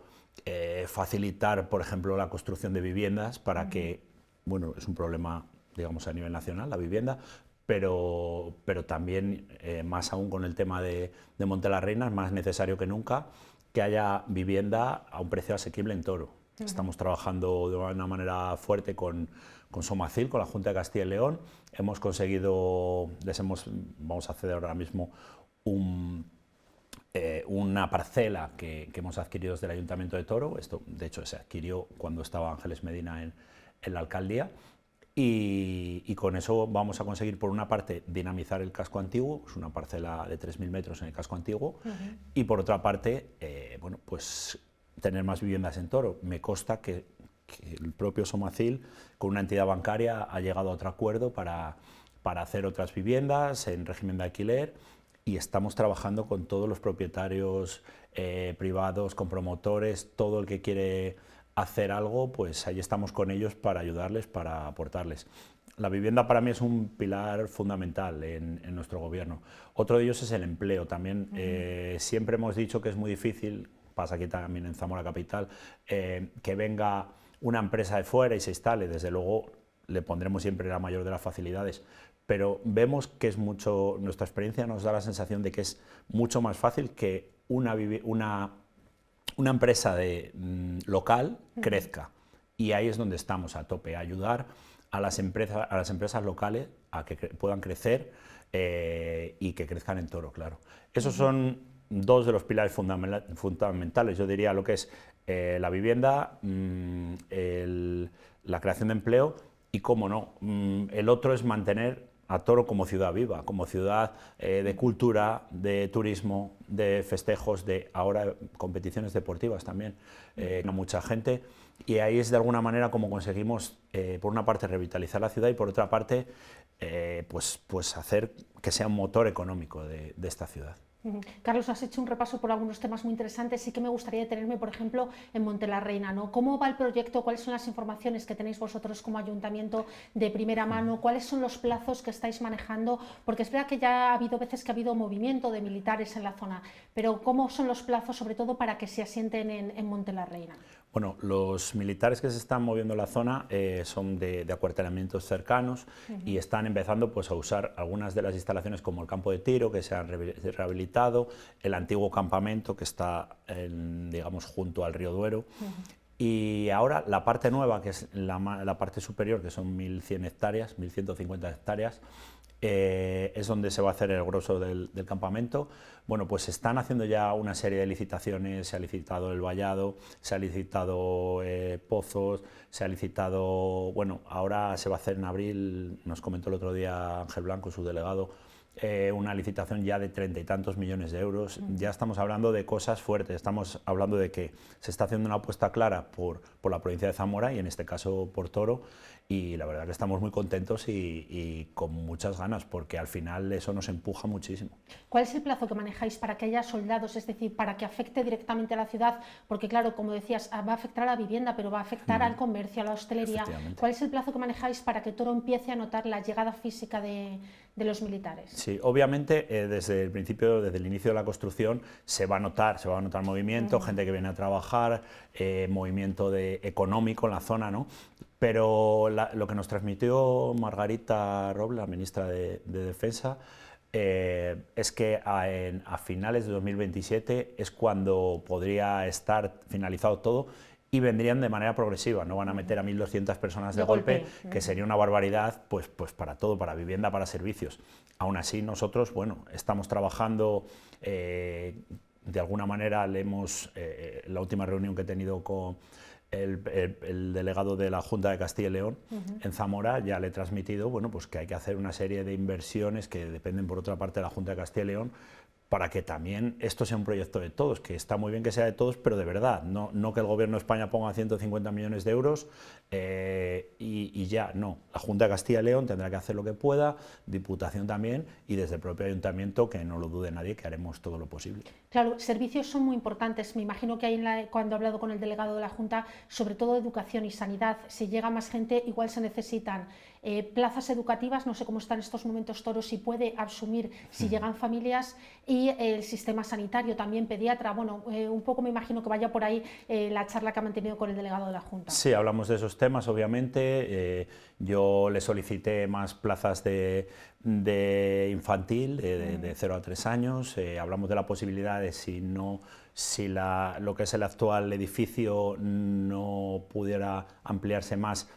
facilitar, por ejemplo, la construcción de viviendas para que, bueno, es un problema, digamos, a nivel nacional, la vivienda, pero también, más aún con el tema de Monte la Reina, es más necesario que nunca que haya vivienda a un precio asequible en Toro. Estamos trabajando de una manera fuerte con Somacil, con la Junta de Castilla y León. Hemos conseguido, vamos a acceder ahora mismo una parcela que hemos adquirido desde el Ayuntamiento de Toro. Esto, de hecho, se adquirió cuando estaba Ángeles Medina en la alcaldía. y con eso vamos a conseguir, por una parte, dinamizar el casco antiguo, es una parcela de 3.000 metros en el casco antiguo, y por otra parte, bueno, pues tener más viviendas en Toro. Me consta que el propio Somacil, con una entidad bancaria, ha llegado a otro acuerdo para hacer otras viviendas en régimen de alquiler, y estamos trabajando con todos los propietarios privados, con promotores, todo el que quiere hacer algo, pues ahí estamos con ellos para ayudarles, para aportarles. La vivienda para mí es un pilar fundamental en nuestro gobierno. Otro de ellos es el empleo. También siempre hemos dicho que es muy difícil, pasa aquí también en Zamora Capital, que venga una empresa de fuera y se instale. Desde luego le pondremos siempre la mayor de las facilidades, pero vemos que es mucho, nuestra experiencia nos da la sensación de que es mucho más fácil que una empresa local crezca, y ahí es donde estamos a tope, a ayudar a las empresas locales a que puedan crecer y que crezcan en Toro, claro. Esos son dos de los pilares fundamentales, yo diría, lo que es la vivienda, la creación de empleo, y, cómo no, el otro es mantener a Toro como ciudad viva, como ciudad de cultura, de turismo, de festejos, de ahora competiciones deportivas también, mucha gente, y ahí es de alguna manera como conseguimos, por una parte, revitalizar la ciudad, y por otra parte, pues hacer que sea un motor económico de esta ciudad. Carlos, has hecho un repaso por algunos temas muy interesantes. Sí que me gustaría detenerme, por ejemplo, en Montelarreina, ¿no? ¿Cómo va el proyecto? ¿Cuáles son las informaciones que tenéis vosotros como ayuntamiento de primera mano? ¿Cuáles son los plazos que estáis manejando? Porque es verdad que ya ha habido veces que ha habido movimiento de militares en la zona, pero ¿cómo son los plazos, sobre todo, para que se asienten en Montelarreina? Bueno, los militares que se están moviendo en la zona son de acuartelamientos cercanos, y están empezando, pues, a usar algunas de las instalaciones, como el campo de tiro, que se han rehabilitado, el antiguo campamento que está, digamos, junto al río Duero. Y ahora la parte nueva, que es la parte superior, que son 1.100 hectáreas, 1.150 hectáreas, es donde se va a hacer el grosso del campamento. Bueno, pues se están haciendo ya una serie de licitaciones, se ha licitado el vallado, se ha licitado pozos, se ha licitado, bueno, ahora se va a hacer en abril, nos comentó el otro día Ángel Blanco, su delegado, una licitación ya de 30 y tantos millones de euros. Ya estamos hablando de cosas fuertes, estamos hablando de que se está haciendo una apuesta clara por la provincia de Zamora, y en este caso por Toro, y la verdad que estamos muy contentos y con muchas ganas, porque al final eso nos empuja muchísimo. ¿Cuál es el plazo que manejáis para que haya soldados, es decir, para que afecte directamente a la ciudad? Porque claro, como decías, va a afectar a la vivienda, pero va a afectar al comercio, a la hostelería. ¿Cuál es el plazo que manejáis para que Toro empiece a notar la llegada física de los militares? Sí, obviamente desde el principio, desde el inicio de la construcción, se va a notar movimiento, gente que viene a trabajar, movimiento económico en la zona, ¿no? Pero lo que nos transmitió Margarita Robles, la ministra de Defensa, es que a finales de 2027 es cuando podría estar finalizado todo, y vendrían de manera progresiva, no van a meter a 1.200 personas de golpe, que sería una barbaridad, pues para todo, para vivienda, para servicios. Aún así, nosotros, bueno, estamos trabajando, de alguna manera, la última reunión que he tenido con el delegado de la Junta de Castilla y León en Zamora, ya le he transmitido, bueno, pues que hay que hacer una serie de inversiones que dependen, por otra parte, de la Junta de Castilla y León, para que también esto sea un proyecto de todos, que está muy bien que sea de todos, pero de verdad, no que el Gobierno de España ponga 150 millones de euros y ya, no. La Junta de Castilla y León tendrá que hacer lo que pueda, Diputación también, y desde el propio Ayuntamiento, que no lo dude nadie, que haremos todo lo posible. Claro, servicios son muy importantes. Me imagino que cuando he hablado con el delegado de la Junta, sobre todo educación y sanidad, si llega más gente, igual se necesitan plazas educativas, no sé cómo está en estos momentos Toro, si puede asumir, si llegan familias, y el sistema sanitario, también pediatra. Bueno, un poco me imagino que vaya por ahí la charla que ha mantenido con el delegado de la Junta. Sí, hablamos de esos temas, obviamente. Yo le solicité más plazas de infantil, de 0 a 3 años. Hablamos de la posibilidad de si lo que es el actual edificio no pudiera ampliarse más,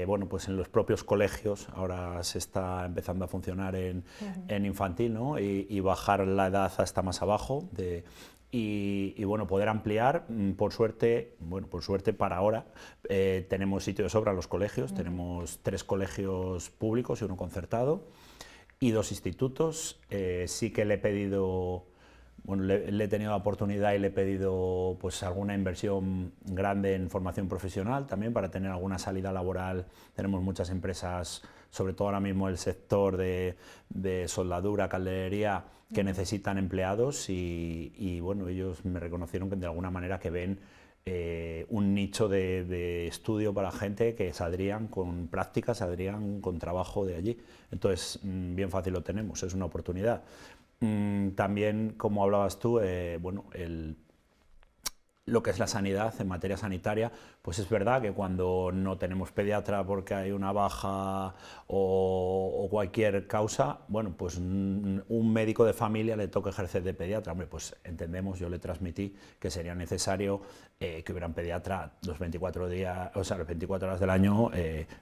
bueno, pues en los propios colegios, ahora se está empezando a funcionar en infantil, ¿no? Y bajar la edad hasta más abajo, y bueno, poder ampliar, por suerte para ahora, tenemos sitio de sobra en los colegios, tenemos 3 colegios públicos y 1 concertado y 2 institutos. Sí que le he pedido, bueno, le he tenido la oportunidad y le he pedido pues alguna inversión grande en formación profesional también para tener alguna salida laboral. Tenemos muchas empresas, sobre todo ahora mismo el sector de soldadura, calderería, que necesitan empleados y bueno, ellos me reconocieron que de alguna manera que ven un nicho de estudio para gente que saldrían con prácticas, saldrían con trabajo de allí. Entonces, bien fácil lo tenemos, es una oportunidad. También, como hablabas tú, bueno, lo que es la sanidad, en materia sanitaria, pues es verdad que cuando no tenemos pediatra porque hay una baja o cualquier causa, bueno, pues un médico de familia le toca ejercer de pediatra. Hombre, pues entendemos, yo le transmití que sería necesario que hubiera un pediatra los 24 días, o sea, las 24 horas del año,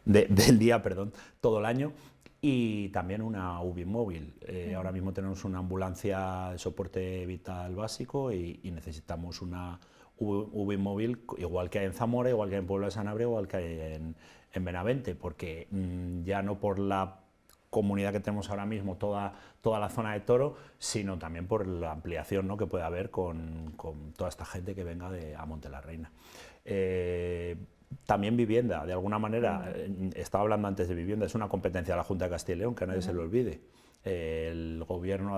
del día, perdón, todo el año. Y también una UBI móvil. Ahora mismo tenemos una ambulancia de soporte vital básico y necesitamos una UBI móvil, igual que hay en Zamora, igual que hay en Puebla de Sanabria, igual que hay en Benavente, porque ya no por la comunidad que tenemos ahora mismo, toda la zona de Toro, sino también por la ampliación, ¿no?, que puede haber con toda esta gente que venga a Monte la Reina. También vivienda, de alguna manera, estaba hablando antes de vivienda, es una competencia de la Junta de Castilla y León, que a nadie se lo olvide. El gobierno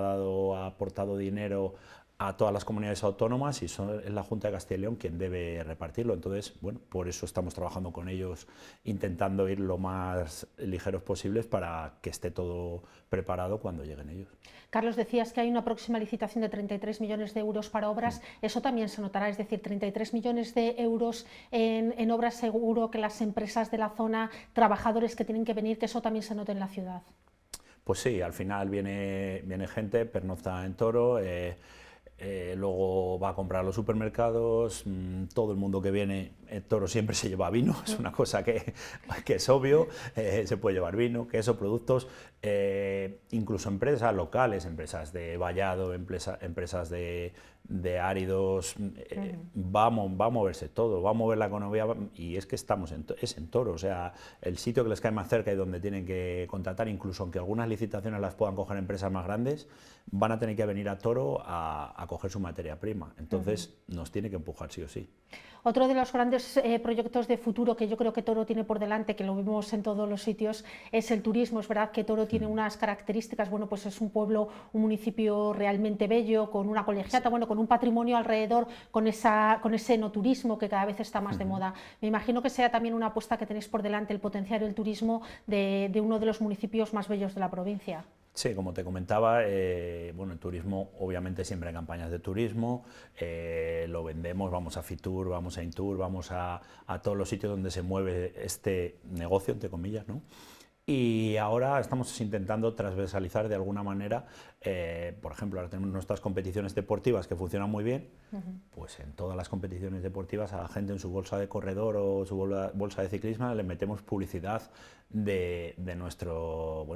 ha aportado dinero a todas las comunidades autónomas y es la Junta de Castilla y León quien debe repartirlo. Entonces, bueno, por eso estamos trabajando con ellos, intentando ir lo más ligeros posibles para que esté todo preparado cuando lleguen ellos. Carlos, decías que hay una próxima licitación de 33 millones de euros para obras. Eso también se notará, es decir, 33 millones de euros en obras, seguro que las empresas de la zona, trabajadores que tienen que venir, que eso también se note en la ciudad. Pues sí, al final viene gente, pernocta en Toro, luego va a comprar a los supermercados, todo el mundo que viene en Toro siempre se lleva vino, es una cosa que es obvio, se puede llevar vino, queso, productos, incluso empresas locales, empresas de vallado, empresas de áridos, va a moverse todo, va a mover la economía y es que estamos es en Toro, o sea, el sitio que les cae más cerca y donde tienen que contratar, incluso aunque algunas licitaciones las puedan coger empresas más grandes, van a tener que venir a Toro a coger su materia prima, entonces nos tiene que empujar sí o sí. Otro de los grandes proyectos de futuro que yo creo que Toro tiene por delante, que lo vemos en todos los sitios, es el turismo. Es verdad que Toro tiene unas características, bueno, pues es un pueblo, un municipio realmente bello, con una colegiata, bueno, con un patrimonio alrededor, con ese enoturismo que cada vez está más de moda. Me imagino que sea también una apuesta que tenéis por delante, el potenciar el turismo de uno de los municipios más bellos de la provincia. Sí, como te comentaba, bueno, el turismo, obviamente siempre hay campañas de turismo, lo vendemos, vamos a Fitur, vamos a Intur, vamos a todos los sitios donde se mueve este negocio, entre comillas, ¿no? Y ahora estamos intentando transversalizar de alguna manera, por ejemplo, ahora tenemos nuestras competiciones deportivas que funcionan muy bien, pues en todas las competiciones deportivas a la gente en su bolsa de corredor o su bolsa de ciclismo le metemos publicidad de nuestro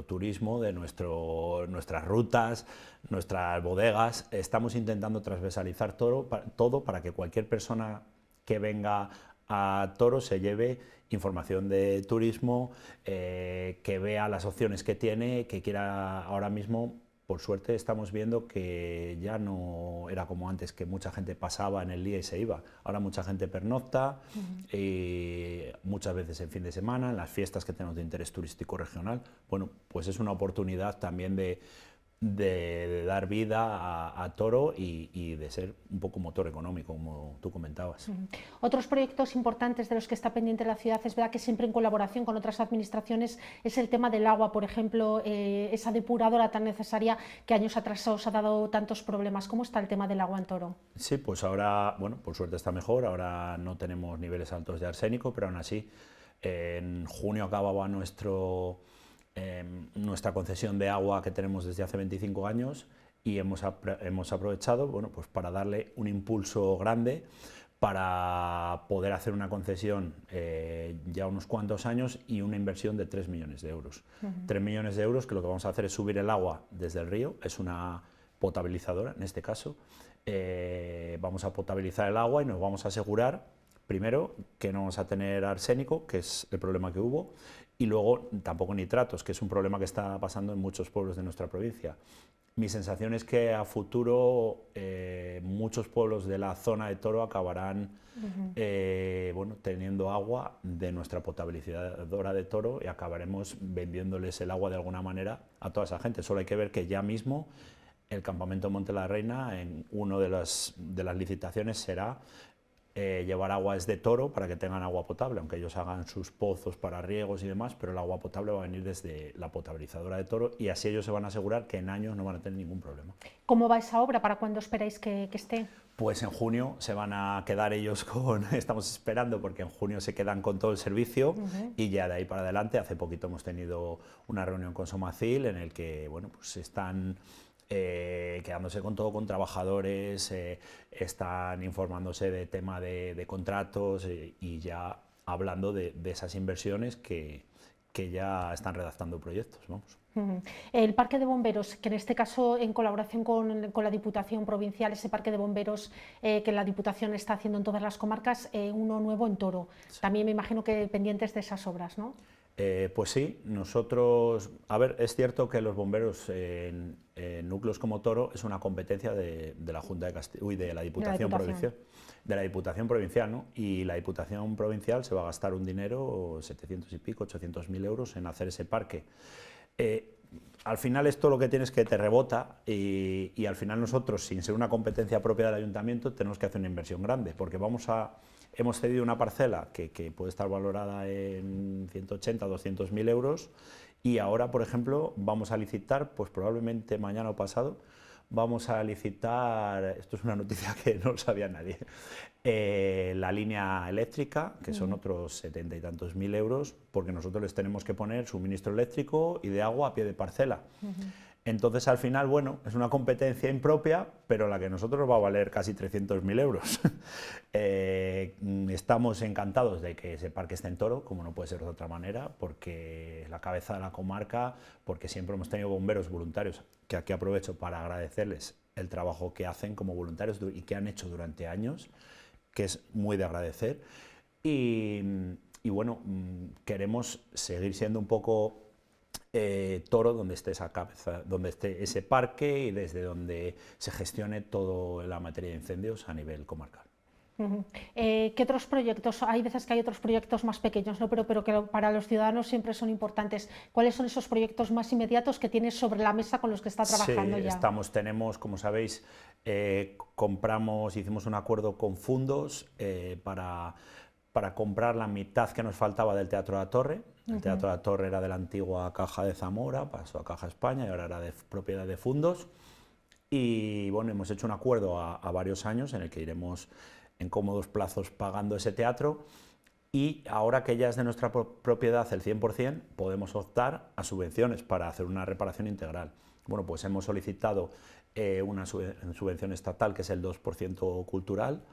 turismo, de nuestras rutas, nuestras bodegas. Estamos intentando transversalizar todo para que cualquier persona que venga a Toro se lleve información de turismo, que vea las opciones que tiene, que quiera. Ahora mismo, por suerte, estamos viendo que ya no era como antes, que mucha gente pasaba en el día y se iba. Ahora mucha gente pernocta, y muchas veces en fin de semana, en las fiestas que tenemos de interés turístico regional. Bueno, pues es una oportunidad también de dar vida a Toro y de ser un poco motor económico, como tú comentabas. Otros proyectos importantes de los que está pendiente la ciudad, es verdad que siempre en colaboración con otras administraciones, es el tema del agua, por ejemplo, esa depuradora tan necesaria que años atrás os ha dado tantos problemas. ¿Cómo está el tema del agua en Toro? Sí, pues ahora, bueno, por suerte está mejor, ahora no tenemos niveles altos de arsénico, pero aún así, en junio acababa nuestra concesión de agua que tenemos desde hace 25 años y hemos aprovechado, bueno, pues para darle un impulso grande para poder hacer una concesión ya unos cuantos años y una inversión de 3 millones de euros. 3 millones de euros que lo que vamos a hacer es subir el agua desde el río, es una potabilizadora, en este caso, vamos a potabilizar el agua y nos vamos a asegurar, primero, que no vamos a tener arsénico, que es el problema que hubo, y luego tampoco nitratos, que es un problema que está pasando en muchos pueblos de nuestra provincia. Mi sensación es que a futuro muchos pueblos de la zona de Toro acabarán bueno, teniendo agua de nuestra potabilizadora de Toro y acabaremos vendiéndoles el agua de alguna manera a toda esa gente. Solo hay que ver que ya mismo el campamento Monte la Reina, en una de las licitaciones será llevar agua desde Toro para que tengan agua potable, aunque ellos hagan sus pozos para riegos y demás, pero el agua potable va a venir desde la potabilizadora de Toro y así ellos se van a asegurar que en años no van a tener ningún problema. ¿Cómo va esa obra? ¿Para cuándo esperáis que esté? Pues en junio se van a quedar ellos con, estamos esperando porque en junio se quedan con todo el servicio y ya de ahí para adelante. Hace poquito hemos tenido una reunión con Somacil en el que, bueno, pues están quedándose con todo, con trabajadores, están informándose de tema de contratos y ya hablando de esas inversiones que ya están redactando proyectos, vamos. El parque de bomberos, que en este caso en colaboración con la Diputación Provincial, ese parque de bomberos que la Diputación está haciendo en todas las comarcas, uno nuevo en Toro. Sí. También me imagino que pendientes de esas obras, ¿no? Pues sí, nosotros, a ver, es cierto que los bomberos en núcleos como Toro es una competencia de la Junta de Castilla, de la Diputación Provincial. De la Diputación Provincial, ¿no? Y la Diputación Provincial se va a gastar un dinero, 700 y pico, 800.000 euros en hacer ese parque. Al final esto lo que tienes que te rebota y al final nosotros, sin ser una competencia propia del ayuntamiento, tenemos que hacer una inversión grande, porque hemos cedido una parcela que puede estar valorada en 180 o 200.000 euros y ahora, por ejemplo, vamos a licitar, pues probablemente mañana o pasado, vamos a licitar, esto es una noticia que no lo sabía nadie, la línea eléctrica, que son otros 70 y tantos mil euros, porque nosotros les tenemos que poner suministro eléctrico y de agua a pie de parcela. Entonces, al final, bueno, es una competencia impropia, pero la que a nosotros va a valer casi 300.000 euros. Estamos encantados de que ese parque esté en Toro, como no puede ser de otra manera, porque es la cabeza de la comarca, porque siempre hemos tenido bomberos voluntarios, que aquí aprovecho para agradecerles el trabajo que hacen como voluntarios y que han hecho durante años, que es muy de agradecer. Y bueno, queremos seguir siendo un poco Toro donde esté esa cabeza, donde esté ese parque y desde donde se gestione toda la materia de incendios a nivel comarcal. ¿Qué otros proyectos? Hay veces que hay otros proyectos más pequeños, ¿no? pero que para los ciudadanos siempre son importantes. ¿Cuáles son esos proyectos más inmediatos que tienes sobre la mesa con los que está trabajando ya? Tenemos, como sabéis, hicimos un acuerdo con Fundos para comprar la mitad que nos faltaba del Teatro de la Torre. El Teatro de la Torre era de la antigua Caja de Zamora, pasó a Caja España y ahora era de propiedad de Fundos. Y bueno, hemos hecho un acuerdo a varios años en el que iremos en cómodos plazos pagando ese teatro y ahora que ya es de nuestra propiedad el 100%, podemos optar a subvenciones para hacer una reparación integral. Bueno, pues hemos solicitado una subvención estatal que es el 2% cultural,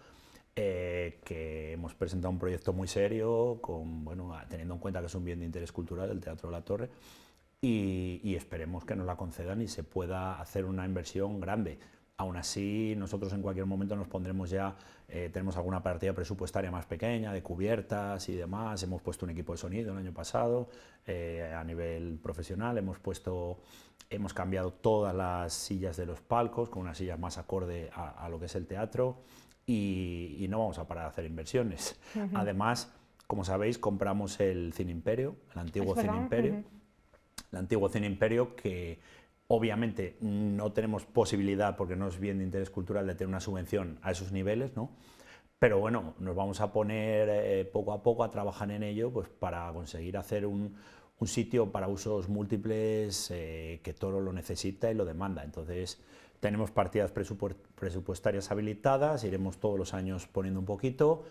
que hemos presentado un proyecto muy serio, teniendo en cuenta que es un bien de interés cultural el Teatro de la Torre, y esperemos que nos la concedan y se pueda hacer una inversión grande. Aún así, nosotros en cualquier momento nos pondremos ya, tenemos alguna partida presupuestaria más pequeña, de cubiertas y demás, hemos puesto un equipo de sonido el año pasado, a nivel profesional, hemos cambiado todas las sillas de los palcos con unas sillas más acorde a lo que es el teatro y no vamos a parar de hacer inversiones. Además, como sabéis, compramos el Cine Imperio, el antiguo Cine Imperio, el antiguo Cine Imperio que obviamente no tenemos posibilidad, porque no es bien de interés cultural, de tener una subvención a esos niveles, ¿no? Pero bueno, nos vamos a poner poco a poco a trabajar en ello pues, para conseguir hacer un sitio para usos múltiples que Toro lo necesita y lo demanda. Entonces, tenemos partidas presupuestarias habilitadas, iremos todos los años poniendo un poquito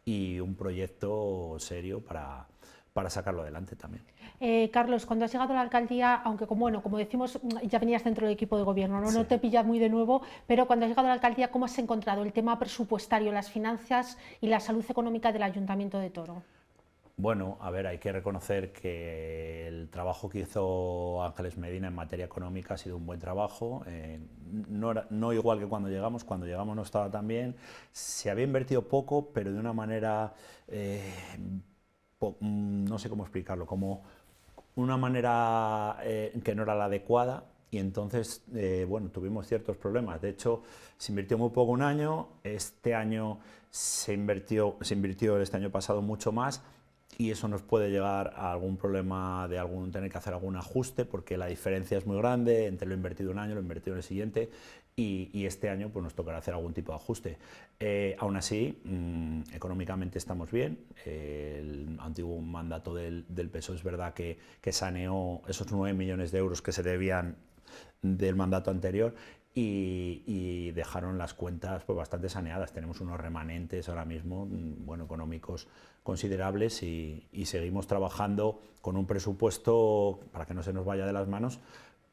y un proyecto serio para sacarlo adelante también. Carlos, cuando has llegado a la alcaldía, aunque como decimos, ya venías dentro del equipo de gobierno, ¿no? Sí. No te pillas muy de nuevo, pero cuando has llegado a la alcaldía, ¿cómo has encontrado el tema presupuestario, las finanzas y la salud económica del Ayuntamiento de Toro? Bueno, a ver, hay que reconocer que el trabajo que hizo Ángeles Medina en materia económica ha sido un buen trabajo, no igual que cuando llegamos no estaba tan bien, se había invertido poco, pero de una manera, no sé cómo explicarlo, como una manera que no era la adecuada, y entonces, bueno, tuvimos ciertos problemas. De hecho, se invirtió muy poco un año, este año se invirtió este año pasado mucho más, y eso nos puede llevar a algún problema de tener que hacer algún ajuste, porque la diferencia es muy grande entre lo invertido un año, lo invertido en el siguiente, y este año pues nos tocará hacer algún tipo de ajuste. Aún así, económicamente estamos bien. El antiguo mandato del PSOE es verdad que saneó esos 9 millones de euros que se debían del mandato anterior, y dejaron las cuentas pues bastante saneadas. Tenemos unos remanentes ahora mismo, bueno, económicos considerables, y seguimos trabajando con un presupuesto para que no se nos vaya de las manos,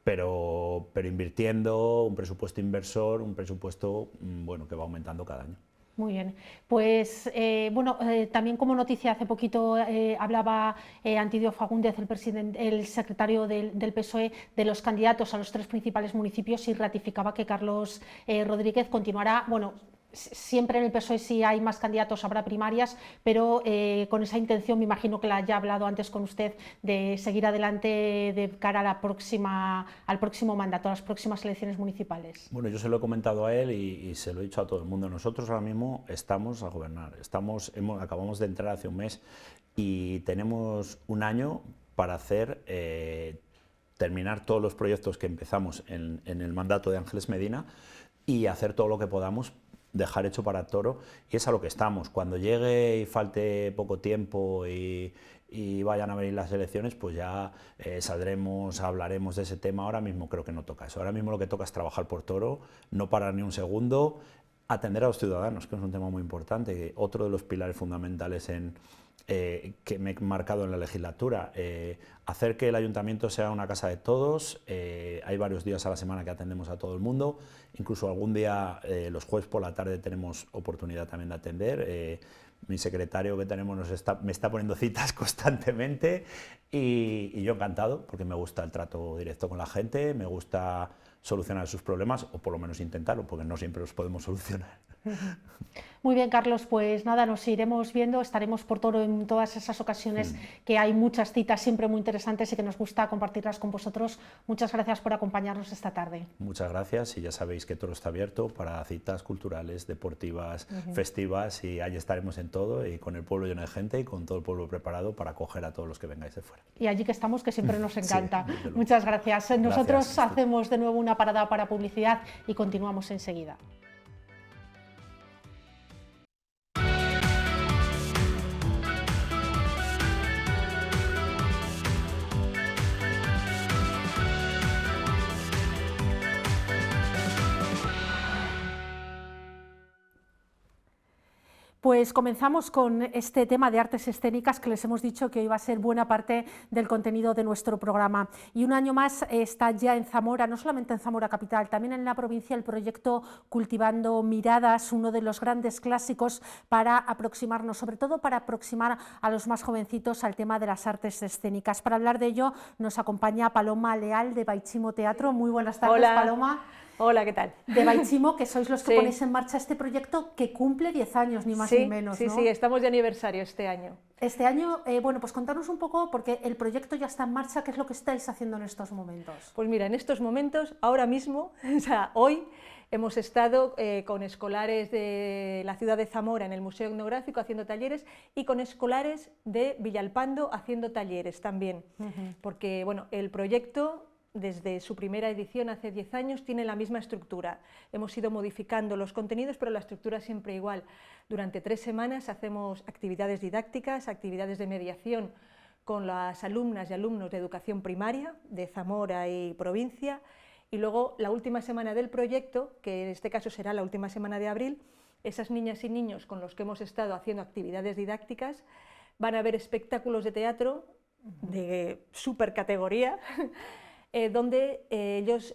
pero invirtiendo, un presupuesto inversor, un presupuesto bueno, que va aumentando cada año. Muy bien, pues bueno, también como noticia hace poquito hablaba Antidio Fagúndez, el secretario del PSOE, de los candidatos a los 3 principales municipios, y ratificaba que Carlos Rodríguez continuará. Bueno, siempre en el PSOE, si hay más candidatos habrá primarias, pero con esa intención, me imagino que la haya hablado antes con usted, de seguir adelante de cara a al próximo mandato, a las próximas elecciones municipales. Bueno, yo se lo he comentado a él y se lo he dicho a todo el mundo. Nosotros ahora mismo estamos a gobernar, acabamos de entrar hace un mes y tenemos un año para terminar todos los proyectos que empezamos en el mandato de Ángeles Medina, y hacer todo lo que podamos dejar hecho para Toro, y es a lo que estamos. Cuando llegue y falte poco tiempo y vayan a venir las elecciones, pues ya saldremos, hablaremos de ese tema. Ahora mismo creo que no toca eso. Ahora mismo lo que toca es trabajar por Toro, no parar ni un segundo, atender a los ciudadanos, que es un tema muy importante, otro de los pilares fundamentales que me he marcado en la legislatura, hacer que el ayuntamiento sea una casa de todos. Hay varios días a la semana que atendemos a todo el mundo, incluso algún día los jueves por la tarde tenemos oportunidad también de atender. Mi secretario que tenemos me está poniendo citas constantemente, y yo encantado, porque me gusta el trato directo con la gente, me gusta solucionar sus problemas, o por lo menos intentarlo, porque no siempre los podemos solucionar. Muy bien, Carlos, pues nada, nos iremos viendo, estaremos por Toro en todas esas ocasiones que hay muchas citas siempre muy interesantes y que nos gusta compartirlas con vosotros. Muchas gracias por acompañarnos esta tarde. Muchas gracias, y ya sabéis que Toro está abierto para citas culturales, deportivas, festivas, y ahí estaremos en todo, y con el pueblo lleno de gente y con todo el pueblo preparado para acoger a todos los que vengáis de fuera. Y allí que estamos, que siempre nos encanta. Sí, muchas gracias. Nosotros gracias. hacemos de nuevo una parada para publicidad y continuamos enseguida. Pues comenzamos con este tema de artes escénicas, que les hemos dicho que hoy va a ser buena parte del contenido de nuestro programa. Y un año más está ya en Zamora, no solamente en Zamora capital, también en la provincia, el proyecto Cultivando Miradas, uno de los grandes clásicos para aproximarnos, sobre todo para aproximar a los más jovencitos al tema de las artes escénicas. Para hablar de ello nos acompaña Paloma Leal, de Baichimo Teatro. Muy buenas tardes. Hola. Paloma. Hola, ¿qué tal? De Baichimo, que sois los que Sí. ponéis en marcha este proyecto que cumple 10 años, ni más Sí, ni menos, sí, ¿no? sí, estamos de aniversario este año. Este año, bueno, pues contanos un poco, porque el proyecto ya está en marcha, ¿qué es lo que estáis haciendo en estos momentos? Pues mira, en estos momentos, ahora mismo, o sea, hoy, hemos estado con escolares de la ciudad de Zamora en el Museo Etnográfico haciendo talleres, y con escolares de Villalpando haciendo talleres también, porque bueno, el proyecto, desde su primera edición hace 10 años, tiene la misma estructura. Hemos ido modificando los contenidos, pero la estructura es siempre igual. Durante 3 semanas hacemos actividades didácticas, actividades de mediación con las alumnas y alumnos de educación primaria de Zamora y provincia, y luego la última semana del proyecto, que en este caso será la última semana de abril, esas niñas y niños con los que hemos estado haciendo actividades didácticas van a ver espectáculos de teatro de súper categoría, donde ellos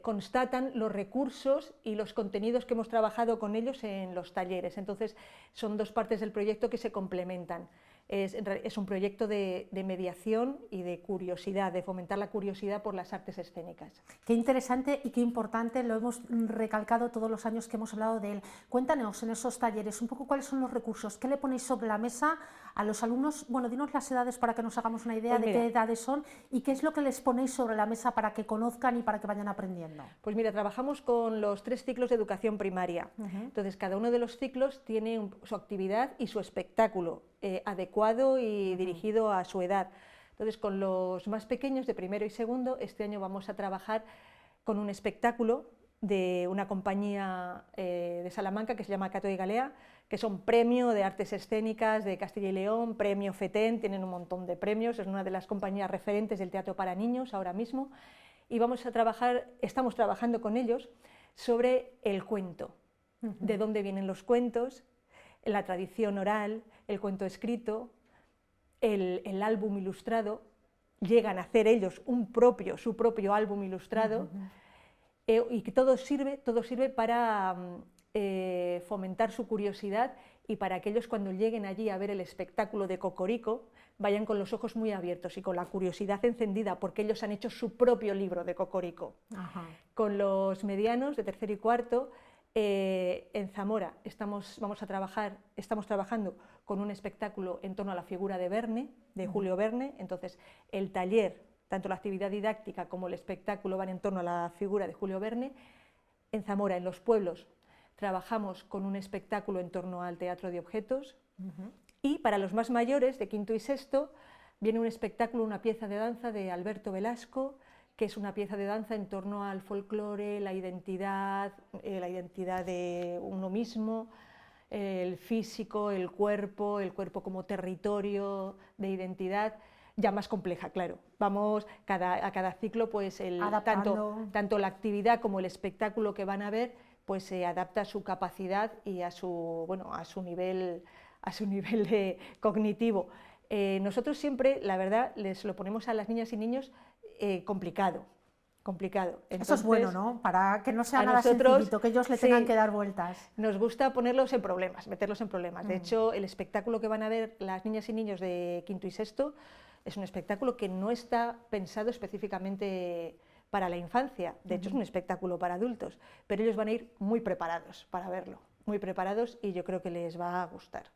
constatan los recursos y los contenidos que hemos trabajado con ellos en los talleres. Entonces, son dos partes del proyecto que se complementan. Es un proyecto de mediación y de curiosidad, de fomentar la curiosidad por las artes escénicas. Qué interesante y qué importante, lo hemos recalcado todos los años que hemos hablado de él. Cuéntanos en esos talleres un poco cuáles son los recursos, qué le ponéis sobre la mesa a los alumnos. Bueno, dinos las edades para que nos hagamos una idea de qué edades son y qué es lo que les ponéis sobre la mesa para que conozcan y para que vayan aprendiendo. Pues mira, trabajamos con los 3 ciclos de educación primaria. Entonces, cada uno de los ciclos tiene su actividad y su espectáculo adecuado y dirigido a su edad. Entonces, con los más pequeños de primero y segundo, este año vamos a trabajar con un espectáculo de una compañía de Salamanca que se llama Cato y Galea, que son premio de artes escénicas de Castilla y León, premio FETEN, tienen un montón de premios, es una de las compañías referentes del teatro para niños ahora mismo, y estamos trabajando con ellos sobre el cuento, de dónde vienen los cuentos, la tradición oral, el cuento escrito, el álbum ilustrado. Llegan a hacer ellos su propio álbum ilustrado, y que todo sirve para fomentar su curiosidad y para que ellos, cuando lleguen allí a ver el espectáculo de Cocorico, vayan con los ojos muy abiertos y con la curiosidad encendida, porque ellos han hecho su propio libro de Cocorico. Con los medianos de tercero y cuarto, en Zamora estamos trabajando con un espectáculo en torno a la figura de Verne, de Julio Verne. Entonces, el taller, tanto la actividad didáctica como el espectáculo, van en torno a la figura de Julio Verne. En Zamora, en los pueblos, trabajamos con un espectáculo en torno al teatro de objetos. Y para los más mayores, de quinto y sexto, viene un espectáculo, una pieza de danza de Alberto Velasco, que es una pieza de danza en torno al folclore, la identidad de uno mismo, el físico, el cuerpo como territorio de identidad, ya más compleja, claro. Vamos a cada ciclo, pues tanto la actividad como el espectáculo que van a ver, pues se adapta a su capacidad y a su nivel cognitivo. Nosotros siempre, la verdad, les lo ponemos a las niñas y niños complicado. Entonces, eso es bueno, ¿no? Para que no sea nada sencillito, que ellos le tengan que dar vueltas. Nos gusta ponerlos en problemas, meterlos en problemas. De hecho, el espectáculo que van a ver las niñas y niños de quinto y sexto es un espectáculo que no está pensado específicamente para la infancia. De hecho, es un espectáculo para adultos, pero ellos van a ir muy preparados para verlo, muy preparados, y yo creo que les va a gustar.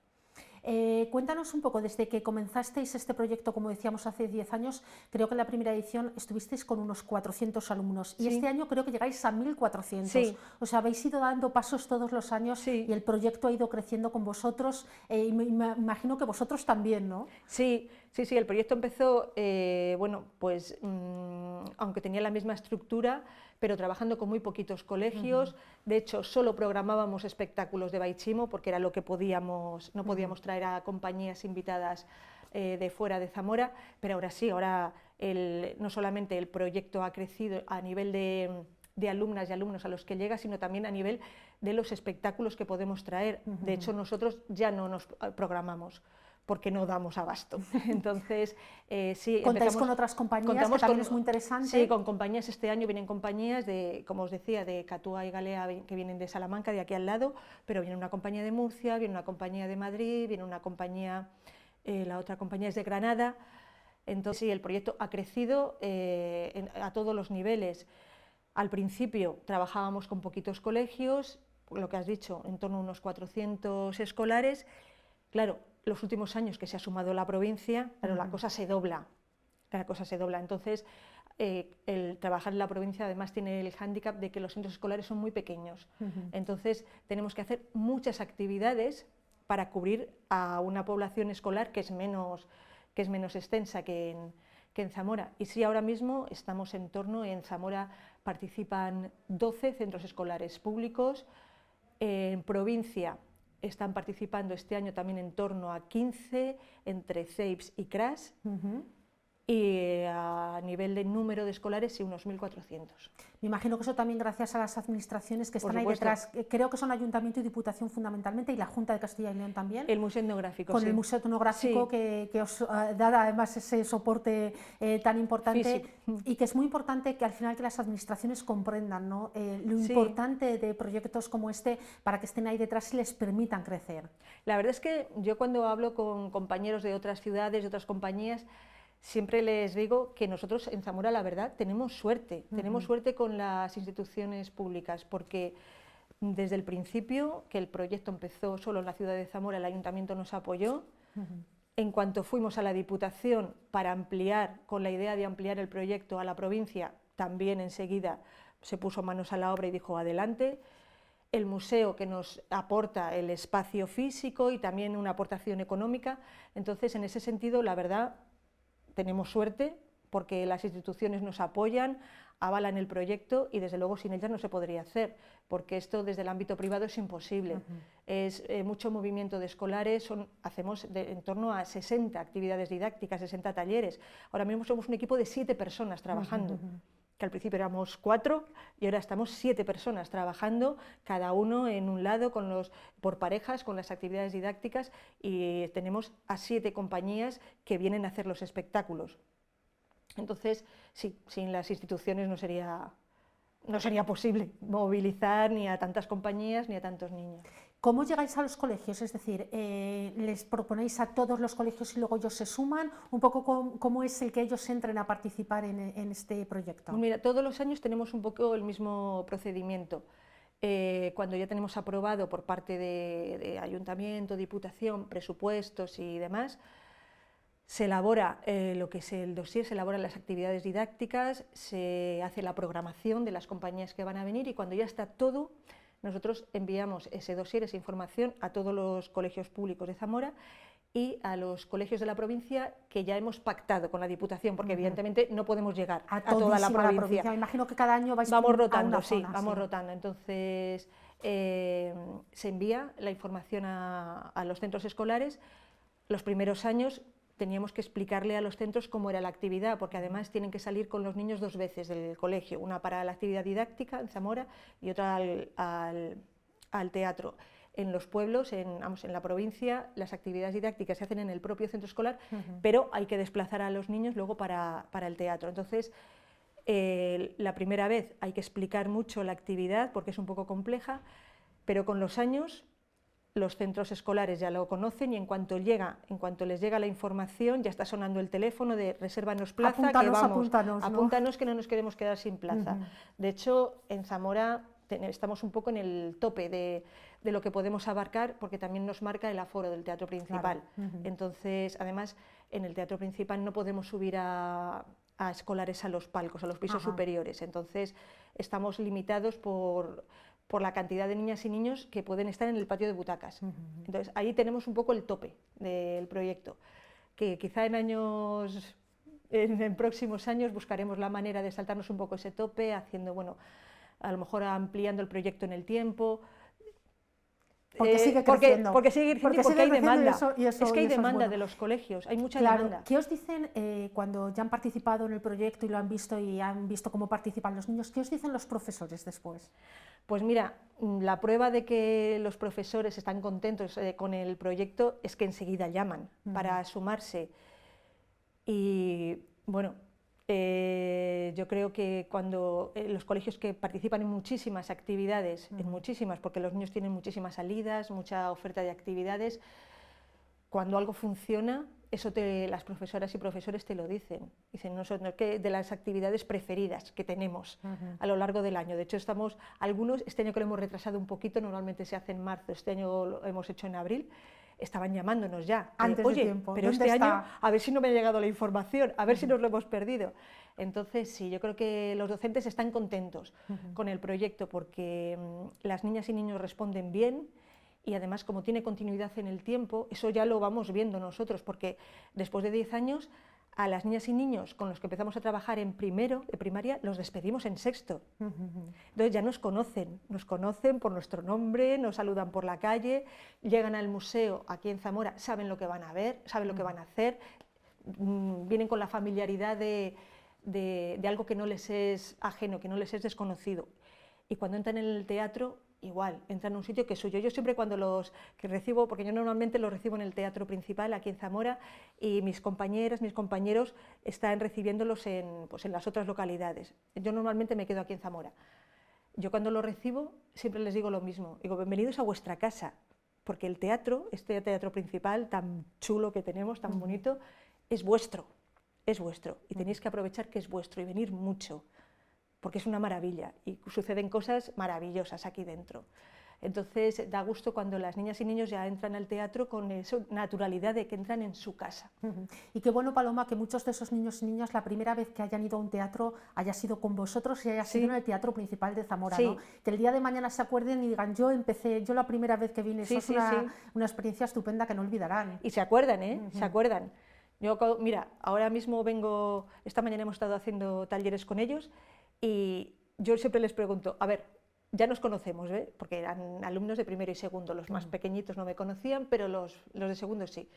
Cuéntanos un poco, desde que comenzasteis este proyecto, como decíamos, hace 10 años, creo que en la primera edición estuvisteis con unos 400 alumnos, y este año creo que llegáis a 1400. O sea, habéis ido dando pasos todos los años y el proyecto ha ido creciendo con vosotros, y me imagino que vosotros también, ¿no? Sí, el proyecto empezó, aunque tenía la misma estructura, pero trabajando con muy poquitos colegios. De hecho, solo programábamos espectáculos de Baichimo, porque era lo que podíamos, no podíamos traer a compañías invitadas de fuera de Zamora, pero ahora no solamente el proyecto ha crecido a nivel de alumnas y alumnos a los que llega, sino también a nivel de los espectáculos que podemos traer. De hecho, nosotros ya no nos programamos, porque no damos abasto. Entonces, ¿Contáis con otras compañías, que también es muy interesante? Sí, con compañías. Este año vienen compañías de, como os decía, de Catua y Galea, que vienen de Salamanca, de aquí al lado, pero viene una compañía de Murcia, viene una compañía de Madrid, viene una compañía, la otra compañía es de Granada. Entonces, sí, el proyecto ha crecido a todos los niveles. Al principio trabajábamos con poquitos colegios, lo que has dicho, en torno a unos 400 escolares. Claro, los últimos años que se ha sumado la provincia, la cosa se dobla. Entonces, el trabajar en la provincia además tiene el hándicap de que los centros escolares son muy pequeños. Entonces, tenemos que hacer muchas actividades para cubrir a una población escolar que es menos extensa que en Zamora. Y sí, ahora mismo estamos en Zamora participan 12 centros escolares públicos, en provincia están participando este año también en torno a 15, entre CEIPS y CRAS, y a nivel de número de escolares sí unos 1.400. Me imagino que eso también gracias a las administraciones que Por están ahí supuesto. detrás. Creo que son Ayuntamiento y Diputación fundamentalmente y la Junta de Castilla y León también. El Museo Etnográfico, Con sí. el Museo Etnográfico Sí. que os da además ese soporte tan importante Físico. y que es muy importante que al final que las administraciones comprendan, ¿no? Lo Sí. importante de proyectos como este para que estén ahí detrás y les permitan crecer. La verdad es que yo cuando hablo con compañeros de otras ciudades, de otras compañías, siempre les digo que nosotros en Zamora, la verdad, tenemos suerte con las instituciones públicas, porque desde el principio, que el proyecto empezó solo en la ciudad de Zamora, el ayuntamiento nos apoyó. En cuanto fuimos a la Diputación para ampliar, con la idea de ampliar el proyecto a la provincia, también enseguida se puso manos a la obra y dijo adelante. El museo que nos aporta el espacio físico y también una aportación económica. Entonces, en ese sentido, la verdad, tenemos suerte porque las instituciones nos apoyan, avalan el proyecto y desde luego sin ellas no se podría hacer, porque esto desde el ámbito privado es imposible. Es mucho movimiento de escolares, hacemos en torno a 60 actividades didácticas, 60 talleres. Ahora mismo somos un equipo de 7 personas trabajando. Que al principio éramos 4 y ahora estamos 7 personas trabajando, cada uno en un lado, por parejas, con las actividades didácticas, y tenemos a 7 compañías que vienen a hacer los espectáculos. Entonces, sí, sin las instituciones no sería posible movilizar ni a tantas compañías ni a tantos niños. ¿Cómo llegáis a los colegios? Es decir, ¿les proponéis a todos los colegios y luego ellos se suman? Un poco ¿cómo es el que ellos entren a participar en este proyecto? Pues mira, todos los años tenemos un poco el mismo procedimiento. Cuando ya tenemos aprobado por parte de Ayuntamiento, Diputación, presupuestos y demás, se elabora lo que es el dossier, se elaboran las actividades didácticas, se hace la programación de las compañías que van a venir y cuando ya está todo, nosotros enviamos ese dossier, esa información a todos los colegios públicos de Zamora y a los colegios de la provincia que ya hemos pactado con la Diputación, porque evidentemente no podemos llegar a toda la provincia. Me imagino que cada año vamos rotando, a una zona, sí, vamos rotando. Entonces se envía la información a los centros escolares. Los primeros años teníamos que explicarle a los centros cómo era la actividad, porque además tienen que salir con los niños 2 veces del colegio, una para la actividad didáctica en Zamora y otra al teatro. En los pueblos, en la provincia, las actividades didácticas se hacen en el propio centro escolar, pero hay que desplazar a los niños luego para el teatro. Entonces, la primera vez hay que explicar mucho la actividad porque es un poco compleja, pero con los años los centros escolares ya lo conocen y en cuanto les llega la información ya está sonando el teléfono de resérvanos plaza, apúntanos que no nos queremos quedar sin plaza. De hecho, en Zamora estamos un poco en el tope de lo que podemos abarcar porque también nos marca el aforo del teatro principal. Entonces, además, en el teatro principal no podemos subir a escolares a los palcos, a los pisos superiores. Entonces, estamos limitados por la cantidad de niñas y niños que pueden estar en el patio de butacas. Entonces, ahí tenemos un poco el tope del proyecto, que quizá en próximos años buscaremos la manera de saltarnos un poco ese tope, haciendo, bueno, a lo mejor ampliando el proyecto en el tiempo. Porque sigue creciendo. Porque hay demanda. Es que hay demanda bueno. de los colegios, hay mucha Claro. demanda. ¿Qué os dicen cuando ya han participado en el proyecto y lo han visto cómo participan los niños? ¿Qué os dicen los profesores después? Pues mira, la prueba de que los profesores están contentos con el proyecto es que enseguida llaman para sumarse. Y bueno, yo creo que cuando los colegios que participan en muchísimas actividades, porque los niños tienen muchísimas salidas, mucha oferta de actividades, cuando algo funciona, eso las profesoras y profesores te lo dicen. Dicen, nosotros que de las actividades preferidas que tenemos a lo largo del año. De hecho, algunos, este año que lo hemos retrasado un poquito, normalmente se hace en marzo, este año lo hemos hecho en abril, estaban llamándonos ya. Antes de tiempo. Pero este año, a ver si no me ha llegado la información, a ver si nos lo hemos perdido. Entonces, sí, yo creo que los docentes están contentos con el proyecto porque las niñas y niños responden bien y además, como tiene continuidad en el tiempo, eso ya lo vamos viendo nosotros, porque después de 10 años, a las niñas y niños con los que empezamos a trabajar en primero de primaria, los despedimos en sexto. Entonces ya nos conocen por nuestro nombre, nos saludan por la calle, llegan al museo aquí en Zamora, saben lo que van a ver, saben lo que van a hacer, vienen con la familiaridad de algo que no les es ajeno, que no les es desconocido. Y cuando entran en el teatro, igual, entran a un sitio que es suyo. Yo siempre cuando los que recibo, porque yo normalmente los recibo en el teatro principal, aquí en Zamora, y mis compañeras, mis compañeros están recibiéndolos pues en las otras localidades. Yo normalmente me quedo aquí en Zamora. Yo cuando los recibo siempre les digo lo mismo, digo, bienvenidos a vuestra casa, porque el teatro, este teatro principal tan chulo que tenemos, tan bonito, es vuestro, y tenéis que aprovechar que es vuestro y venir mucho, porque es una maravilla y suceden cosas maravillosas aquí dentro. Entonces da gusto cuando las niñas y niños ya entran al teatro con esa naturalidad de que entran en su casa. Y qué bueno, Paloma, que muchos de esos niños y niñas la primera vez que hayan ido a un teatro haya sido con vosotros y haya sido en el Teatro Principal de Zamora, Sí. ¿no? Que el día de mañana se acuerden y digan, yo la primera vez que vine, Sí, eso sí, es sí. una experiencia estupenda que no olvidarán. Y se acuerdan, se acuerdan. Yo, mira, ahora mismo esta mañana hemos estado haciendo talleres con ellos y yo siempre les pregunto, a ver, ya nos conocemos, ¿eh? Porque eran alumnos de primero y segundo, los más pequeñitos no me conocían, pero los de segundo sí.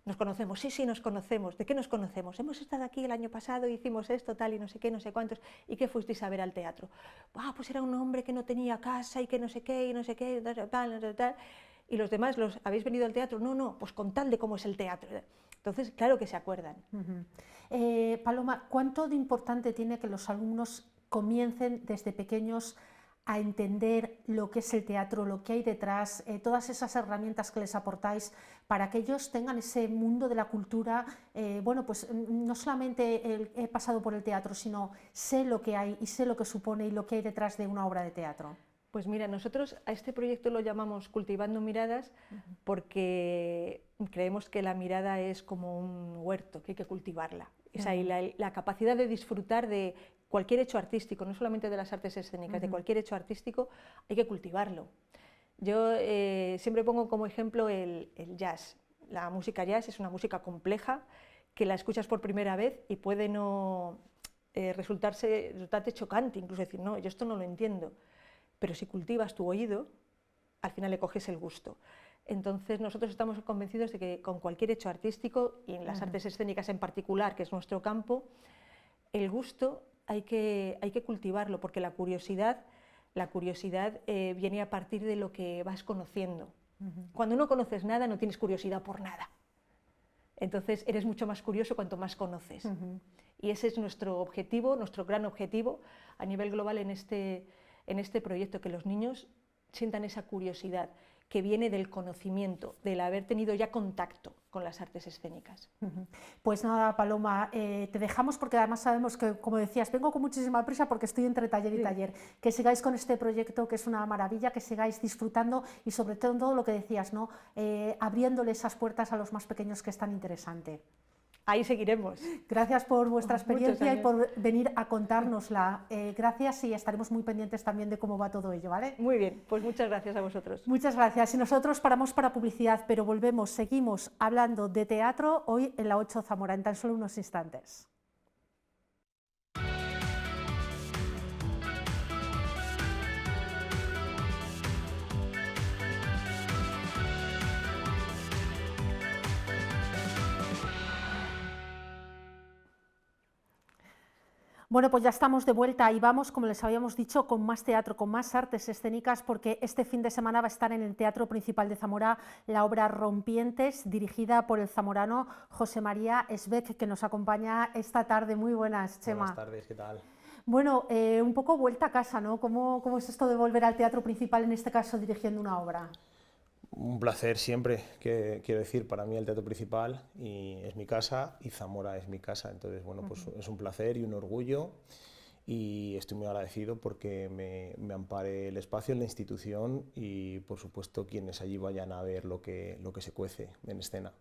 Nos conocemos, sí, nos conocemos. ¿De qué nos conocemos? Hemos estado aquí el año pasado, hicimos esto, tal, y no sé qué, no sé cuántos. ¿Y qué fuisteis a ver al teatro? Ah, pues era un hombre que no tenía casa y que no sé qué, y no sé qué, tal. Y los demás, ¿habéis venido al teatro? No, pues con tal de cómo es el teatro. Entonces, claro que se acuerdan. Paloma, ¿cuánto de importante tiene que los alumnos comiencen desde pequeños a entender lo que es el teatro, lo que hay detrás, todas esas herramientas que les aportáis para que ellos tengan ese mundo de la cultura? Bueno, pues no solamente he pasado por el teatro, sino sé lo que hay y sé lo que supone y lo que hay detrás de una obra de teatro. Pues mira, nosotros a este proyecto lo llamamos Cultivando Miradas porque creemos que la mirada es como un huerto, que hay que cultivarla. O sea, y la capacidad de disfrutar de cualquier hecho artístico, no solamente de las artes escénicas, de cualquier hecho artístico, hay que cultivarlo. Yo siempre pongo como ejemplo el jazz. La música jazz es una música compleja que la escuchas por primera vez y puede no resultarte chocante, incluso decir, no, yo esto no lo entiendo. Pero si cultivas tu oído, al final le coges el gusto. Entonces nosotros estamos convencidos de que con cualquier hecho artístico, y en las artes escénicas en particular, que es nuestro campo, el gusto hay que cultivarlo, porque la curiosidad viene a partir de lo que vas conociendo. Cuando no conoces nada, no tienes curiosidad por nada. Entonces eres mucho más curioso cuanto más conoces. Y ese es nuestro objetivo, nuestro gran objetivo a nivel global en este proyecto, que los niños sientan esa curiosidad que viene del conocimiento, del haber tenido ya contacto con las artes escénicas. Pues nada, Paloma, te dejamos porque además sabemos que, como decías, vengo con muchísima prisa porque estoy entre taller y taller. Que sigáis con este proyecto, que es una maravilla, que sigáis disfrutando y sobre todo lo que decías, ¿no? Abriéndole esas puertas a los más pequeños, que es tan interesante. Ahí seguiremos. Gracias por vuestra experiencia y por venir a contárnosla. Gracias, y estaremos muy pendientes también de cómo va todo ello, ¿vale? Muy bien, pues muchas gracias a vosotros. Muchas gracias. Y nosotros paramos para publicidad, pero volvemos, seguimos hablando de teatro hoy en la 8 Zamora, en tan solo unos instantes. Bueno, pues ya estamos de vuelta y vamos, como les habíamos dicho, con más teatro, con más artes escénicas, porque este fin de semana va a estar en el Teatro Principal de Zamora la obra Rompientes, dirigida por el zamorano José María Esbeck, que nos acompaña esta tarde. Muy buenas, Chema. Buenas tardes, ¿qué tal? Bueno, un poco vuelta a casa, ¿no? ¿Cómo es esto de volver al Teatro Principal, en este caso dirigiendo una obra? Un placer siempre, que quiero decir, para mí el Teatro Principal es mi casa y Zamora es mi casa, entonces bueno, pues es un placer y un orgullo, y estoy muy agradecido porque me ampare el espacio en la institución y por supuesto quienes allí vayan a ver lo que se cuece en escena.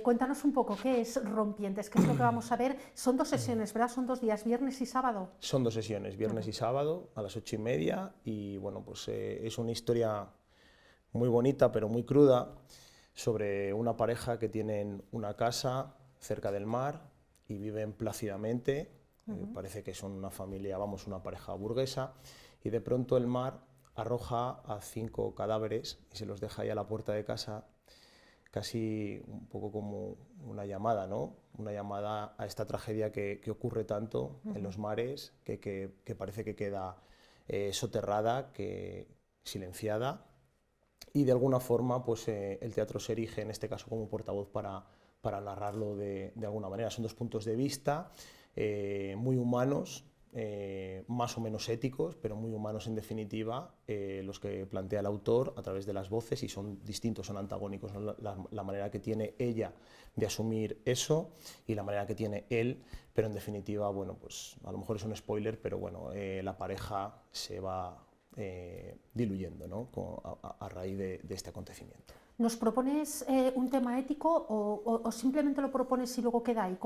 Cuéntanos un poco, ¿qué es Rompientes? ¿Qué es lo que vamos a ver? Son 2 sesiones, ¿verdad? Son 2 días, viernes y sábado. Son 2 sesiones, viernes y sábado a las 8:30, y bueno, pues es una historia muy bonita pero muy cruda sobre una pareja que tienen una casa cerca del mar y viven plácidamente. Parece que son una familia, vamos, una pareja burguesa, y de pronto el mar arroja a 5 cadáveres y se los deja ahí a la puerta de casa casi un poco como una llamada, ¿no? Una llamada a esta tragedia que ocurre tanto en los mares, que parece que queda soterrada, silenciada, y de alguna forma pues, el teatro se erige en este caso como portavoz para narrarlo de alguna manera. Son dos puntos de vista muy humanos, más o menos éticos, pero muy humanos en definitiva, los que plantea el autor a través de las voces, y son distintos, son antagónicos, ¿no? La manera que tiene ella de asumir eso y la manera que tiene él, pero en definitiva, bueno, pues a lo mejor es un spoiler, pero bueno, la pareja se va diluyendo, ¿no? a raíz de este acontecimiento. ¿Nos propones un tema ético o simplemente lo propones y luego queda ahí?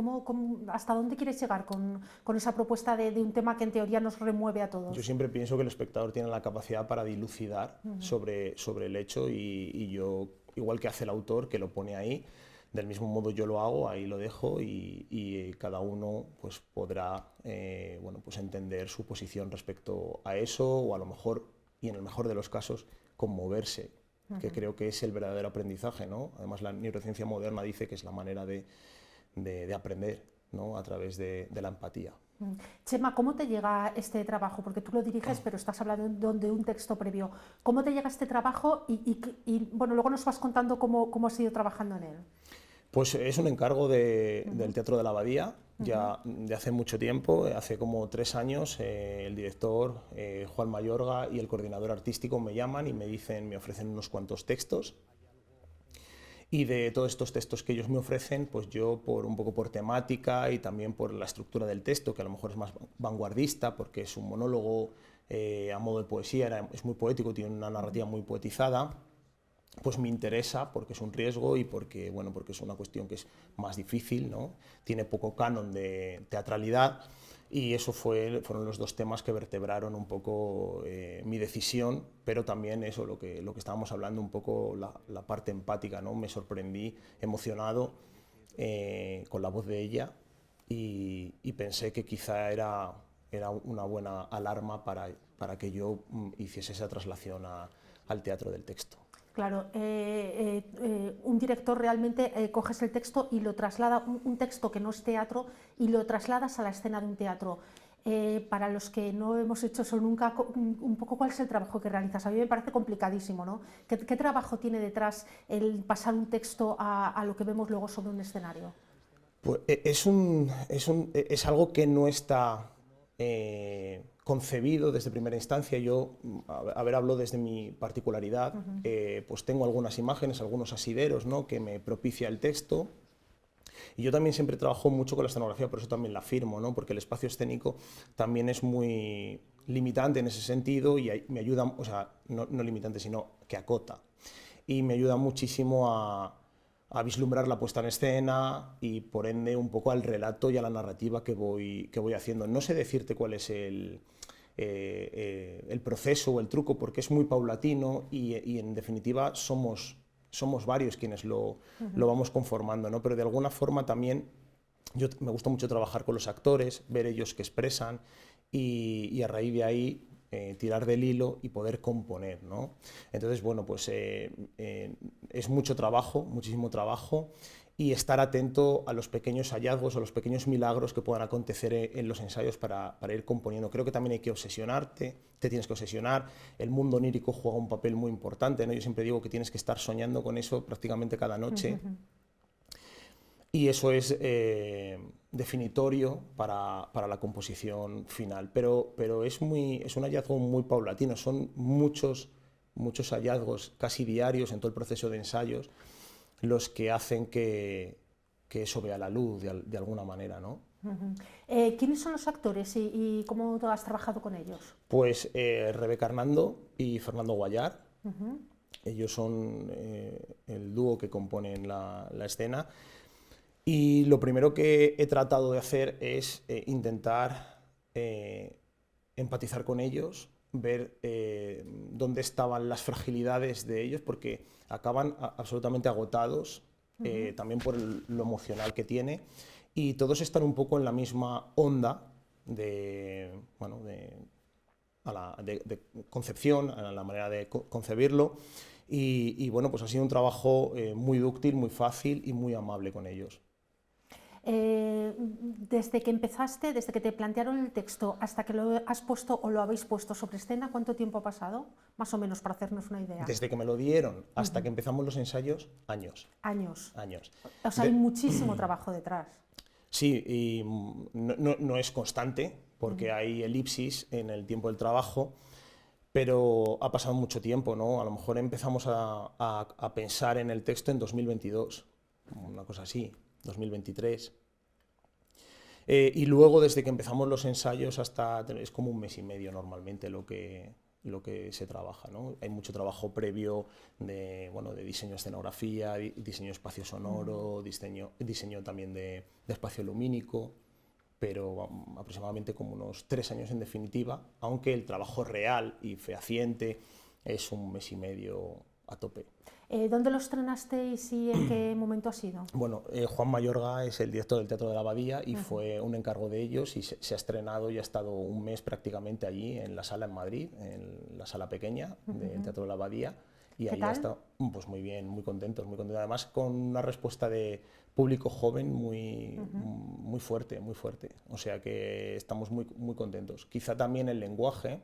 ¿Hasta dónde quieres llegar con esa propuesta de un tema que en teoría nos remueve a todos? Yo siempre pienso que el espectador tiene la capacidad para dilucidar sobre el hecho, y yo, igual que hace el autor, que lo pone ahí, del mismo modo yo lo hago, ahí lo dejo, y cada uno pues, podrá bueno, pues entender su posición respecto a eso, o a lo mejor, y en el mejor de los casos, conmoverse, que creo que es el verdadero aprendizaje, ¿no? Además, la neurociencia moderna dice que es la manera de aprender, ¿no? A través de la empatía. Chema, ¿cómo te llega este trabajo? Porque tú lo diriges, pero estás hablando de un texto previo. ¿Cómo te llega este trabajo? Y bueno, luego nos vas contando cómo has ido trabajando en él. Pues es un encargo del Teatro de la Abadía, ya de hace mucho tiempo, hace como 3 años. El director Juan Mayorga y el coordinador artístico me llaman y me ofrecen unos cuantos textos, y de todos estos textos que ellos me ofrecen, pues yo un poco por temática y también por la estructura del texto, que a lo mejor es más vanguardista porque es un monólogo a modo de poesía, es muy poético, tiene una narrativa muy poetizada, pues me interesa porque es un riesgo y porque, bueno, porque es una cuestión que es más difícil, ¿no? Tiene poco canon de teatralidad, y eso fueron los dos temas que vertebraron un poco mi decisión, pero también eso, lo que estábamos hablando, un poco la parte empática, ¿no? Me sorprendí, emocionado con la voz de ella, y pensé que quizá era una buena alarma para que yo hiciese esa traslación al teatro del texto. Claro, un director realmente coges el texto y lo traslada, un texto que no es teatro, y lo trasladas a la escena de un teatro. Para los que no hemos hecho eso nunca, un poco cuál es el trabajo que realizas. A mí me parece complicadísimo, ¿no? ¿Qué trabajo tiene detrás el pasar un texto a lo que vemos luego sobre un escenario? Pues es algo que no está concebido desde primera instancia. Yo, hablo desde mi particularidad, pues tengo algunas imágenes, algunos asideros, ¿no? Que me propicia el texto, y yo también siempre trabajo mucho con la escenografía, por eso también la firmo, ¿no? Porque el espacio escénico también es muy limitante en ese sentido, y me ayuda, o sea, no limitante, sino que acota, y me ayuda muchísimo a vislumbrar la puesta en escena y por ende un poco al relato y a la narrativa que voy haciendo. No sé decirte cuál es el proceso o el truco, porque es muy paulatino y en definitiva somos varios quienes lo vamos conformando, ¿no? Pero de alguna forma también me gusta mucho trabajar con los actores, ver ellos qué expresan, y a raíz de ahí tirar del hilo y poder componer, ¿no? Entonces, bueno, pues es mucho trabajo, muchísimo trabajo, y estar atento a los pequeños hallazgos o los pequeños milagros que puedan acontecer en los ensayos para ir componiendo. Creo que también hay que obsesionarte, te tienes que obsesionar, el mundo onírico juega un papel muy importante, ¿no? Yo siempre digo que tienes que estar soñando con eso prácticamente cada noche, y eso es definitorio para la composición final, pero es un hallazgo muy paulatino, son muchos hallazgos casi diarios en todo el proceso de ensayos los que hacen que eso vea la luz de alguna manera, ¿no? ¿Quiénes son los actores y cómo has trabajado con ellos? Pues Rebeca Hernando y Fernando Guayar. Ellos son el dúo que componen la escena. Y lo primero que he tratado de hacer es intentar empatizar con ellos, ver dónde estaban las fragilidades de ellos, porque acaban absolutamente agotados, también por lo emocional que tiene, y todos están un poco en la misma onda de concepción, a la manera de concebirlo, y bueno, pues ha sido un trabajo muy dúctil, muy fácil y muy amable con ellos. Desde que empezaste, desde que te plantearon el texto hasta que lo has puesto o lo habéis puesto sobre escena, ¿cuánto tiempo ha pasado? Más o menos, para hacernos una idea. Desde que me lo dieron hasta que empezamos los ensayos, años. Años. Años. O sea, hay muchísimo trabajo detrás. Sí, y no es constante, porque hay elipsis en el tiempo del trabajo, pero ha pasado mucho tiempo, ¿no? A lo mejor empezamos a pensar en el texto en 2022, una cosa así, 2023. Y luego, desde que empezamos los ensayos hasta... es como un mes y medio normalmente lo que se trabaja, ¿no? Hay mucho trabajo previo de, bueno, de diseño de escenografía, diseño de espacio sonoro, diseño también de espacio lumínico, pero aproximadamente como unos 3 años en definitiva, aunque el trabajo real y fehaciente es un mes y medio a tope. ¿Dónde lo estrenasteis y en qué momento ha sido? Bueno, Juan Mayorga es el director del Teatro de la Abadía y fue un encargo de ellos y se ha estrenado y ha estado un mes prácticamente allí en la sala en Madrid, en la sala pequeña del Teatro de la Abadía. Y ahí ha estado, pues muy bien, muy contentos, además con una respuesta de público joven muy fuerte, muy fuerte. O sea que estamos muy contentos. Quizá también el lenguaje,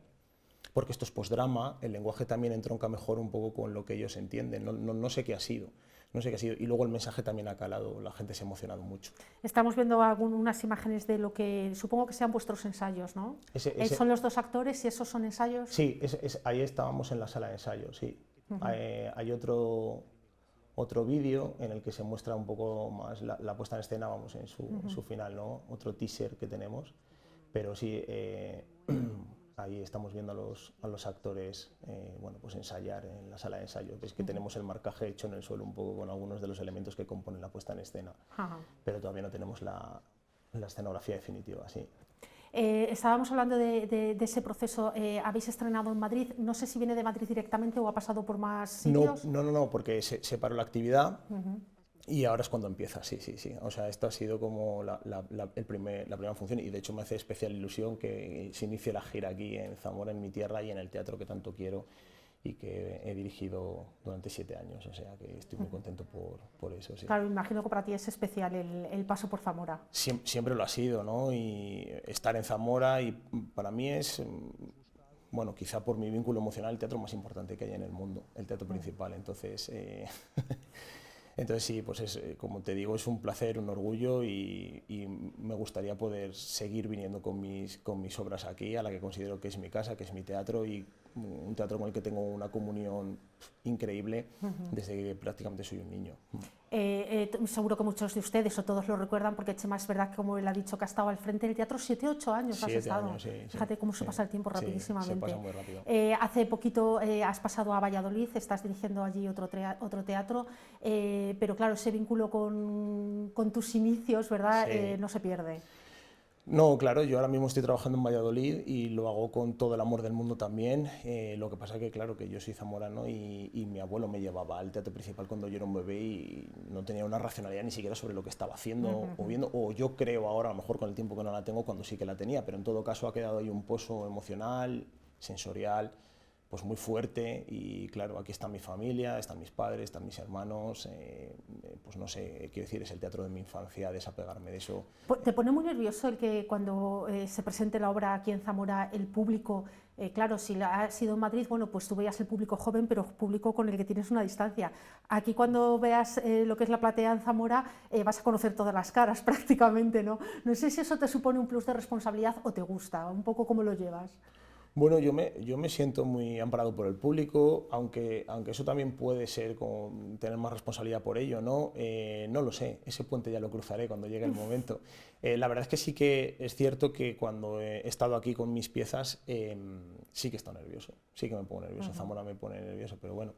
porque esto es postdrama, el lenguaje también entronca mejor un poco con lo que ellos entienden, no sé qué ha sido. No sé qué ha sido. Y luego el mensaje también ha calado, la gente se ha emocionado mucho. Estamos viendo algunas imágenes de lo que supongo que sean vuestros ensayos, ¿no? ¿Son los 2 actores y esos son ensayos? Sí, ahí estábamos en la sala de ensayos, sí. Hay otro vídeo en el que se muestra un poco más la puesta en escena, vamos, en su final, ¿no? Otro teaser que tenemos, pero sí, ahí estamos viendo a los actores, bueno, pues ensayar en la sala de ensayo. Ves que tenemos el marcaje hecho en el suelo un poco con algunos de los elementos que componen la puesta en escena, pero todavía no tenemos la escenografía definitiva, sí. Estábamos hablando de ese proceso, habéis estrenado en Madrid, no sé si viene de Madrid directamente o ha pasado por más sitios. No, porque se paró la actividad y ahora es cuando empieza, sí. O sea, esto ha sido como la primera función y de hecho me hace especial ilusión que se inicie la gira aquí en Zamora, en mi tierra y en el teatro que tanto quiero y que he dirigido durante 7 años, o sea que estoy muy contento por eso. Sí. Claro, imagino que para ti es especial el paso por Zamora. Siempre lo ha sido, ¿no? Y estar en Zamora y para mí es, bueno, quizá por mi vínculo emocional, el teatro más importante que hay en el mundo, el teatro principal, entonces... Entonces sí, pues como te digo, es un placer, un orgullo y me gustaría poder seguir viniendo con mis obras aquí, a la que considero que es mi casa, que es mi teatro y un teatro con el que tengo una comunión increíble desde que prácticamente soy un niño. Seguro que muchos de ustedes o todos lo recuerdan porque Chema es verdad que como él ha dicho que ha estado al frente del teatro 7 u 8 años. 7 años, sí. Fíjate cómo se pasa el tiempo rapidísimamente. Se pasa muy rápido. Hace poquito has pasado a Valladolid, estás dirigiendo allí otro teatro, pero claro, ese vínculo con tus inicios, ¿verdad? No se pierde. No, claro, yo ahora mismo estoy trabajando en Valladolid y lo hago con todo el amor del mundo también. Lo que pasa que, claro, que yo soy zamorano y mi abuelo me llevaba al teatro principal cuando yo era un bebé y no tenía una racionalidad ni siquiera sobre lo que estaba haciendo o viendo, o yo creo ahora, a lo mejor con el tiempo que no la tengo, cuando sí que la tenía, pero en todo caso ha quedado ahí un pozo emocional, sensorial, pues muy fuerte y claro, aquí está mi familia, están mis padres, están mis hermanos, pues no sé, quiero decir, es el teatro de mi infancia, desapegarme de eso. ¿Te pone muy nervioso el que cuando se presente la obra aquí en Zamora el público, claro, si ha sido en Madrid, bueno, pues tú veías el público joven, pero público con el que tienes una distancia. Aquí cuando veas lo que es la platea en Zamora vas a conocer todas las caras prácticamente, ¿no? No sé si eso te supone un plus de responsabilidad o te gusta, un poco cómo lo llevas. Bueno, yo me siento muy amparado por el público, aunque eso también puede ser tener más responsabilidad por ello, ¿no? No lo sé, ese puente ya lo cruzaré cuando llegue el momento. La verdad es que sí que es cierto que cuando he estado aquí con mis piezas sí que he estado nervioso, sí que me pongo nervioso, Zamora me pone nervioso, pero bueno.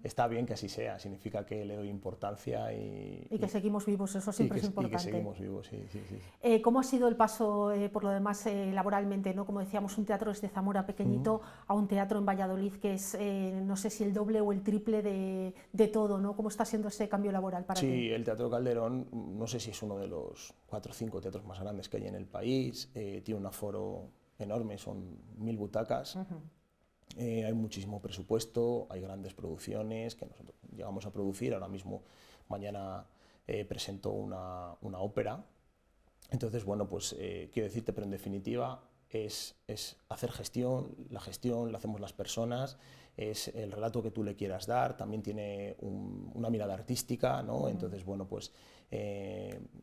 Está bien que así sea, significa que le doy importancia y que seguimos vivos, eso siempre es importante. Y que seguimos vivos, sí. ¿Cómo ha sido el paso, por lo demás, laboralmente, ¿no? Como decíamos, un teatro desde Zamora pequeñito a un teatro en Valladolid que es, no sé si el doble o el triple de todo, ¿no? ¿Cómo está siendo ese cambio laboral para ti? Sí, el Teatro Calderón, no sé si es uno de los 4 o 5 teatros más grandes que hay en el país, tiene un aforo enorme, son 1000 butacas. hay muchísimo presupuesto, hay grandes producciones que nosotros llegamos a producir. Ahora mismo, mañana presento una ópera. Entonces, bueno, pues quiero decirte, pero en definitiva es hacer gestión la hacemos las personas, es el relato que tú le quieras dar, también tiene una mirada artística, ¿no? Entonces, bueno, pues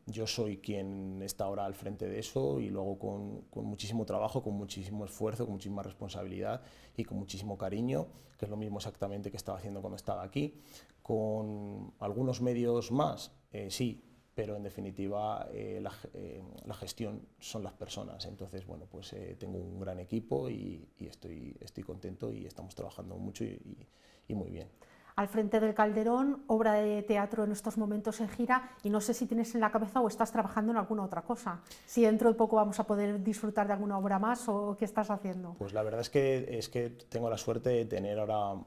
yo soy quien está ahora al frente de eso, y luego con muchísimo trabajo, con muchísimo esfuerzo, con muchísima responsabilidad y con muchísimo cariño, que es lo mismo exactamente que estaba haciendo cuando estaba aquí, con algunos medios más, sí, pero en definitiva la gestión son las personas. Entonces, bueno, pues tengo un gran equipo y estoy contento, y estamos trabajando mucho y muy bien. Al frente del Calderón, obra de teatro en estos momentos en gira, y no sé si tienes en la cabeza o estás trabajando en alguna otra cosa. Si dentro de poco vamos a poder disfrutar de alguna obra más, o qué estás haciendo. Pues la verdad es que tengo la suerte de tener ahora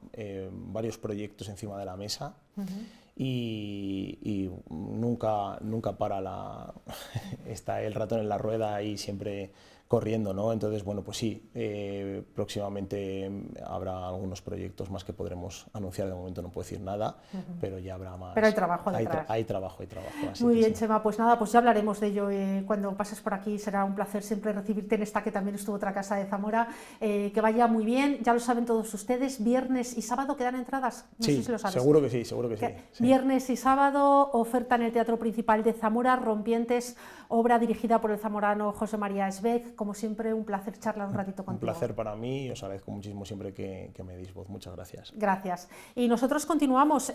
varios proyectos encima de la mesa. Y nunca para está el ratón en la rueda y siempre corriendo, ¿no? Entonces, bueno, pues sí, próximamente habrá algunos proyectos más que podremos anunciar. De momento no puedo decir nada, pero ya habrá más. Pero hay trabajo detrás. Hay trabajo. Así Muy bien, sí. Chema, pues nada, pues ya hablaremos de ello cuando pases por aquí. Será un placer siempre recibirte en esta, que también estuvo otra casa de Zamora. Que vaya muy bien, ya lo saben todos ustedes, viernes y sábado quedan entradas, no sé si lo sabes. Seguro que sí, sí. Viernes y sábado, oferta en el Teatro Principal de Zamora, Rompientes, obra dirigida por el zamorano José María Esbeg. Como siempre, un placer charlar un ratito contigo. Un placer para mí, y os agradezco muchísimo siempre que me deis voz. Muchas gracias. Gracias. Y nosotros continuamos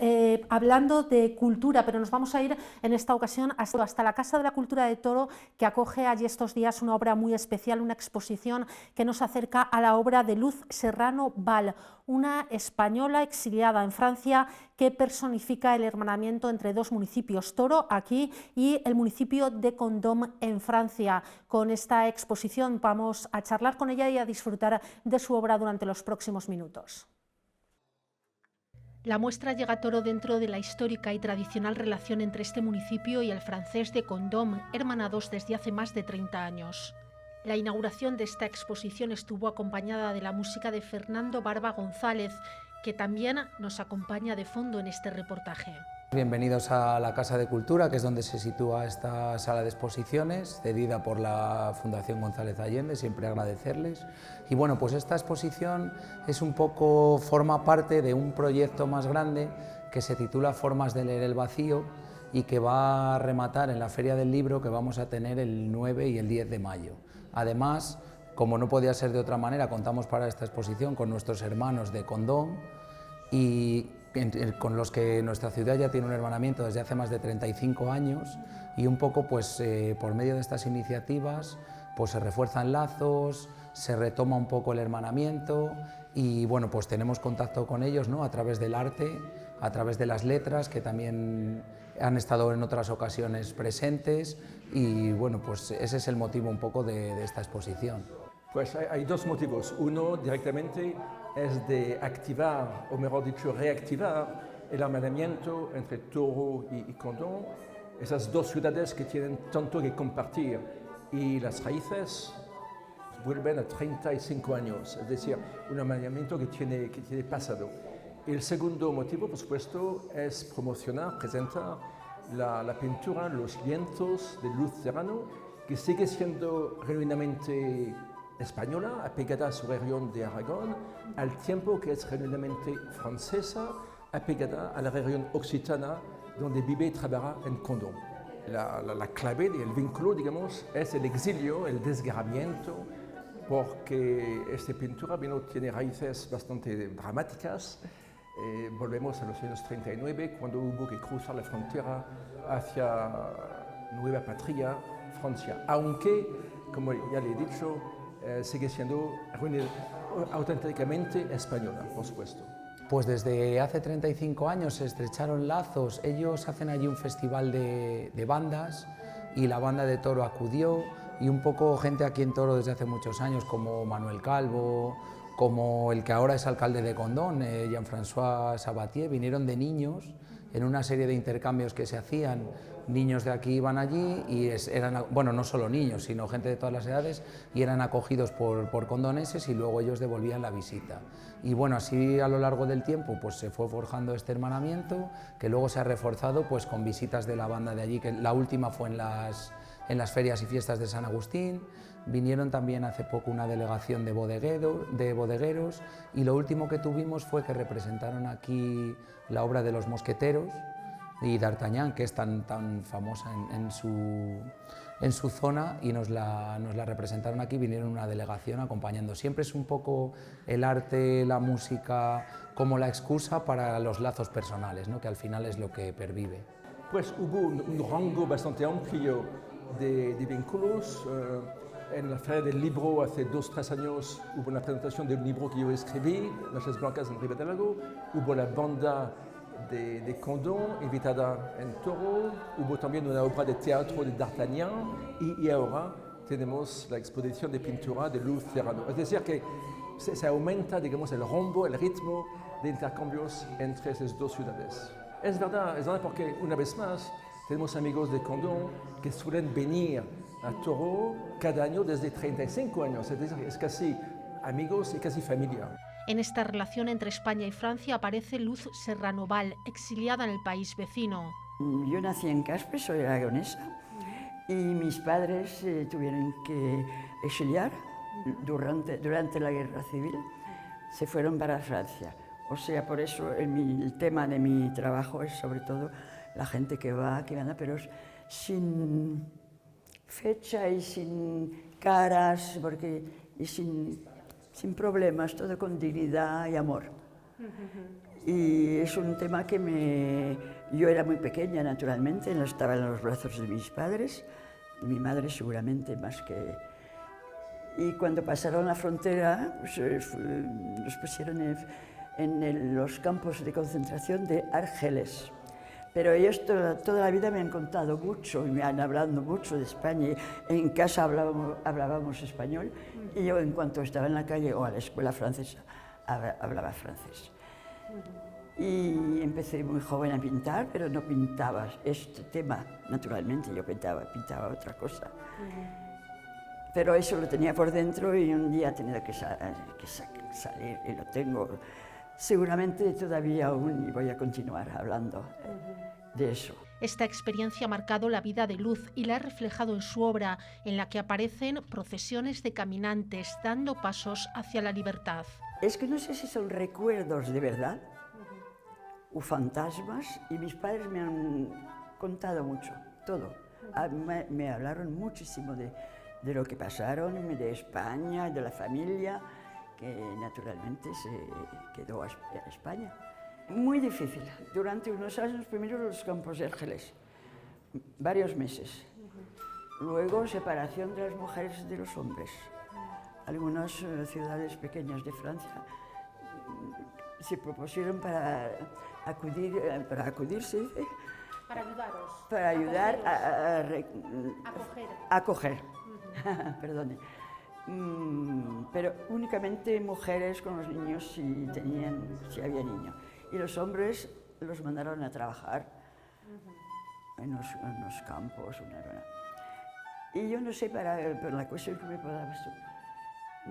hablando de cultura, pero nos vamos a ir en esta ocasión hasta la Casa de la Cultura de Toro, que acoge allí estos días una obra muy especial, una exposición que nos acerca a la obra de Luz Serrano Val, una española exiliada en Francia que personifica el hermanamiento entre dos municipios, Toro aquí y el municipio de Condom en Francia. Con esta exposición vamos a charlar con ella y a disfrutar de su obra durante los próximos minutos. La muestra llega a Toro dentro de la histórica y tradicional relación entre este municipio y el francés de Condom, hermanados desde hace más de 30 años. La inauguración de esta exposición estuvo acompañada de la música de Fernando Barba González, que también nos acompaña de fondo en este reportaje. Bienvenidos a la Casa de Cultura, que es donde se sitúa esta sala de exposiciones, cedida por la Fundación González Allende, siempre agradecerles. Y bueno, pues esta exposición forma parte de un proyecto más grande que se titula Formas de leer el vacío, y que va a rematar en la Feria del Libro que vamos a tener el 9 y el 10 de mayo. Además, como no podía ser de otra manera, contamos para esta exposición con nuestros hermanos de Condom, y con los que nuestra ciudad ya tiene un hermanamiento desde hace más de 35 años, y un poco pues por medio de estas iniciativas pues se refuerzan lazos, se retoma un poco el hermanamiento, y bueno, pues tenemos contacto con ellos, ¿no?, a través del arte, a través de las letras, que también han estado en otras ocasiones presentes, y bueno, pues ese es el motivo un poco de esta exposición. Pues hay dos motivos. Uno, directamente, es de activar, o mejor dicho, reactivar el hermanamiento entre Toro y Condom, esas dos ciudades que tienen tanto que compartir, y las raíces vuelven a 35 años, es decir, un hermanamiento que tiene pasado. El segundo motivo, por supuesto, es promocionar, presentar la pintura Los lienzos de Luz Serrano, que sigue siendo genuinamente española, apegada a su región de Aragón, al tiempo que es genuinamente francesa, apegada a la región occitana, donde vive y trabaja en Condom. La clave del vínculo, digamos, es el exilio, el desgarramiento, porque esta pintura tiene raíces bastante dramáticas. Volvemos a los años 39, cuando hubo que cruzar la frontera hacia Nueva Patria, Francia, aunque, como ya le he dicho, sigue siendo auténticamente española, por supuesto. Pues desde hace 35 años se estrecharon lazos. Ellos hacen allí un festival de bandas, y la banda de Toro acudió, y un poco gente aquí en Toro desde hace muchos años, como Manuel Calvo, como el que ahora es alcalde de Condom, Jean-François Sabatier, vinieron de niños en una serie de intercambios que se hacían niños de aquí iban allí y eran, bueno, no solo niños, sino gente de todas las edades, y eran acogidos por condoneses y luego ellos devolvían la visita. Y bueno, así a lo largo del tiempo pues se fue forjando este hermanamiento, que luego se ha reforzado pues con visitas de la banda de allí, que la última fue en las ferias y fiestas de San Agustín. Vinieron también hace poco una delegación de bodegueros, y lo último que tuvimos fue que representaron aquí la obra de los mosqueteros y D'Artagnan, que es tan famosa en su zona, y nos la representaron aquí. Vinieron una delegación acompañando. Siempre es un poco el arte, la música, como la excusa para los lazos personales, ¿no? Que al final es lo que pervive. Pues hubo un rango bastante amplio de vínculos. En la Feria del Libro hace 2 o 3 años hubo una presentación de un libro que yo escribí, Las Las Blancas en Ribera del Lago. Hubo la banda de Condon, invitada en Toro. Hubo también una obra de teatro de D'Artagnan y ahora tenemos la exposición de pintura de Luz Serrano. Es decir, que se aumenta, digamos, el rumbo, el ritmo de intercambios entre esas 2 ciudades. Es verdad porque, una vez más, tenemos amigos de Condon que suelen venir a Toro cada año desde 35 años, es decir, es casi amigos y casi familia. En esta relación entre España y Francia aparece Luz Serranoval, exiliada en el país vecino. Yo nací en Caspe, soy aragonesa, y mis padres tuvieron que exiliar durante la Guerra Civil, se fueron para Francia. O sea, por eso el tema de mi trabajo es sobre todo la gente que va, pero sin fecha y sin caras, y sin problemas, todo con dignidad y amor. Y es un tema que yo era muy pequeña, naturalmente, no estaba en los brazos de mis padres, y mi madre seguramente más que... Y cuando pasaron la frontera, pues, los pusieron en los campos de concentración de Argeles. Pero ellos toda la vida me han contado mucho y me han hablado mucho de España. En casa hablábamos español y yo, en cuanto estaba en la calle o a la escuela francesa, hablaba francés. Y empecé muy joven a pintar, pero no pintaba este tema, naturalmente, yo pintaba otra cosa. Pero eso lo tenía por dentro y un día he tenido que salir y lo tengo. Seguramente todavía aún y voy a continuar hablando de eso. Esta experiencia ha marcado la vida de Luz y la ha reflejado en su obra, en la que aparecen procesiones de caminantes dando pasos hacia la libertad. Es que no sé si son recuerdos de verdad o fantasmas, y mis padres me han contado mucho, todo. Me hablaron muchísimo de lo que pasaron, de España, de la familia, que naturalmente se quedó a España. Muy difícil. Durante unos años, primero los campos de Argeles, varios meses. Luego, separación de las mujeres de los hombres. Algunas ciudades pequeñas de Francia se propusieron para acudir, ¿se dice? Para ayudaros. Para ayudar a acoger. Perdone. Pero únicamente mujeres con los niños si había niños. Y los hombres los mandaron a trabajar en los campos. Y yo no sé, por la cuestión que me podabas tú,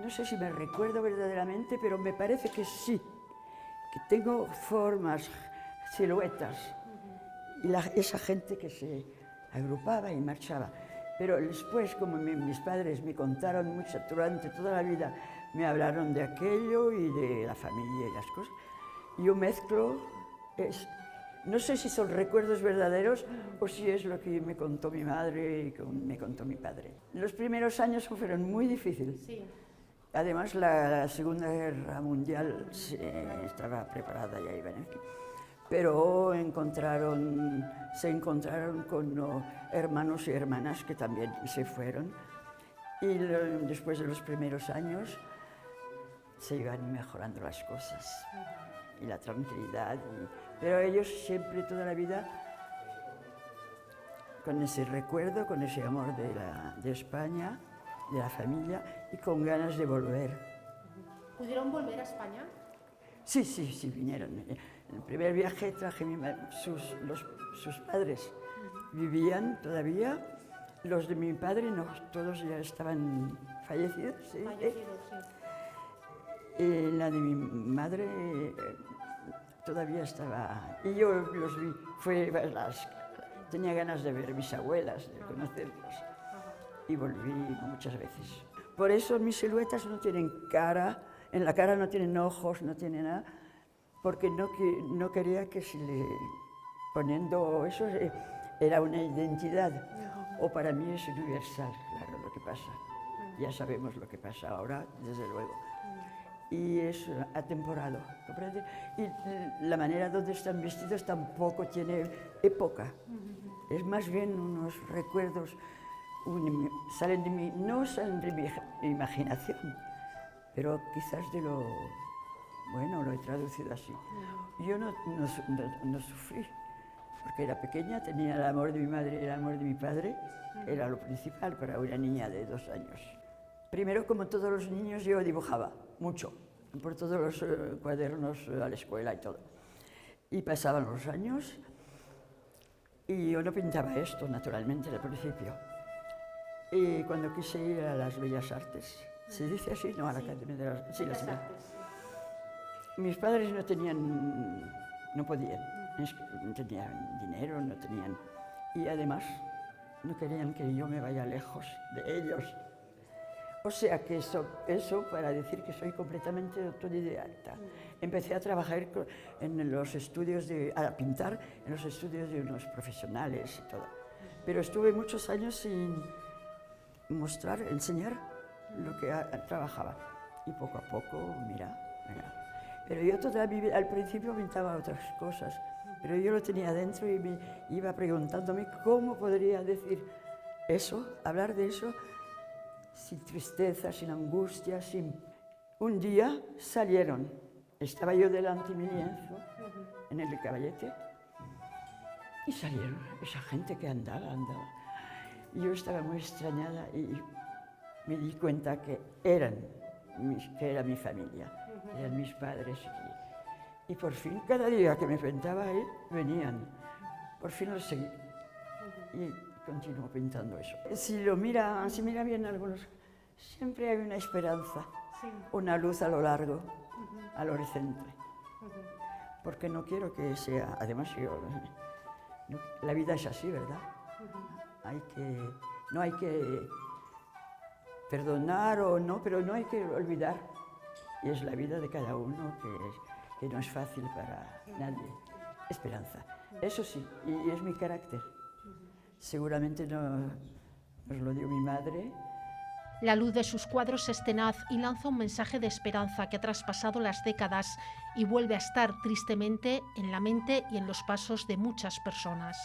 no sé si me recuerdo verdaderamente, pero me parece que sí, que tengo formas, siluetas, y esa gente que se agrupaba y marchaba. Pero después, como mis padres me contaron mucho durante toda la vida, me hablaron de aquello y de la familia y las cosas, yo mezclo, no sé si son recuerdos verdaderos o si es lo que me contó mi madre y me contó mi padre. Los primeros años fueron muy difíciles. Sí. Además, la Segunda Guerra Mundial estaba preparada, ya iban aquí. Pero se encontraron con hermanos y hermanas que también se fueron. Y después de los primeros años se iban mejorando las cosas y la tranquilidad. Pero ellos siempre, toda la vida, con ese recuerdo, con ese amor de España, de la familia, y con ganas de volver. ¿Pudieron volver a España? Sí, vinieron. En el primer viaje traje sus padres, vivían todavía. Los de mi padre no, todos ya estaban fallecidos. ¿Sí? La de mi madre todavía estaba. Y yo los vi, tenía ganas de ver a mis abuelas, de conocerlos. Y volví muchas veces. Por eso mis siluetas no tienen cara, en la cara no tienen ojos, no tienen nada, porque no quería que si le poniendo eso era una identidad, o para mí es universal, claro, lo que pasa. Ya sabemos lo que pasa ahora, desde luego. Y es atemporal, ¿comprende? Y la manera donde están vestidos tampoco tiene época. Es más bien unos recuerdos, salen de no salen de mi imaginación, pero quizás de lo... Bueno, lo he traducido así. Yo no sufrí, porque era pequeña, tenía el amor de mi madre y el amor de mi padre, era lo principal para una niña de 2 años. Primero, como todos los niños, yo dibujaba mucho, por todos los cuadernos a la escuela y todo. Y pasaban los años y yo no pintaba esto, naturalmente, al principio. Y cuando quise ir a las Bellas Artes, ¿se dice así? No, a la Academia de las Bellas Artes. Mis padres no podían, no tenían dinero, no tenían... Y además no querían que yo me vaya lejos de ellos. O sea que eso para decir que soy completamente autodidacta. Empecé a trabajar en los estudios a pintar en los estudios de unos profesionales y todo. Pero estuve muchos años sin enseñar lo que trabajaba. Y poco a poco, mira. Pero yo todavía al principio pintaba otras cosas, pero yo lo tenía dentro y me iba preguntándome cómo podría decir eso, hablar de eso, sin tristeza, sin angustia, sin... Un día salieron, estaba yo delante de mi lienzo, en el caballete, y salieron esa gente que andaba. Y yo estaba muy extrañada y me di cuenta que era mi familia, eran mis padres. Y por fin, cada día que me pintaba ahí, venían. Por fin los seguí. Y continúo pintando eso. Si mira bien algunos, siempre hay una esperanza, una luz a lo largo, al horizonte. Porque no quiero que sea... Además, la vida es así, ¿verdad? No hay que perdonar o no, pero no hay que olvidar. Y es la vida de cada uno que no es fácil para nadie. Esperanza. Eso sí, y es mi carácter. Seguramente nos lo dio mi madre. La luz de sus cuadros es tenaz y lanza un mensaje de esperanza que ha traspasado las décadas y vuelve a estar tristemente en la mente y en los pasos de muchas personas.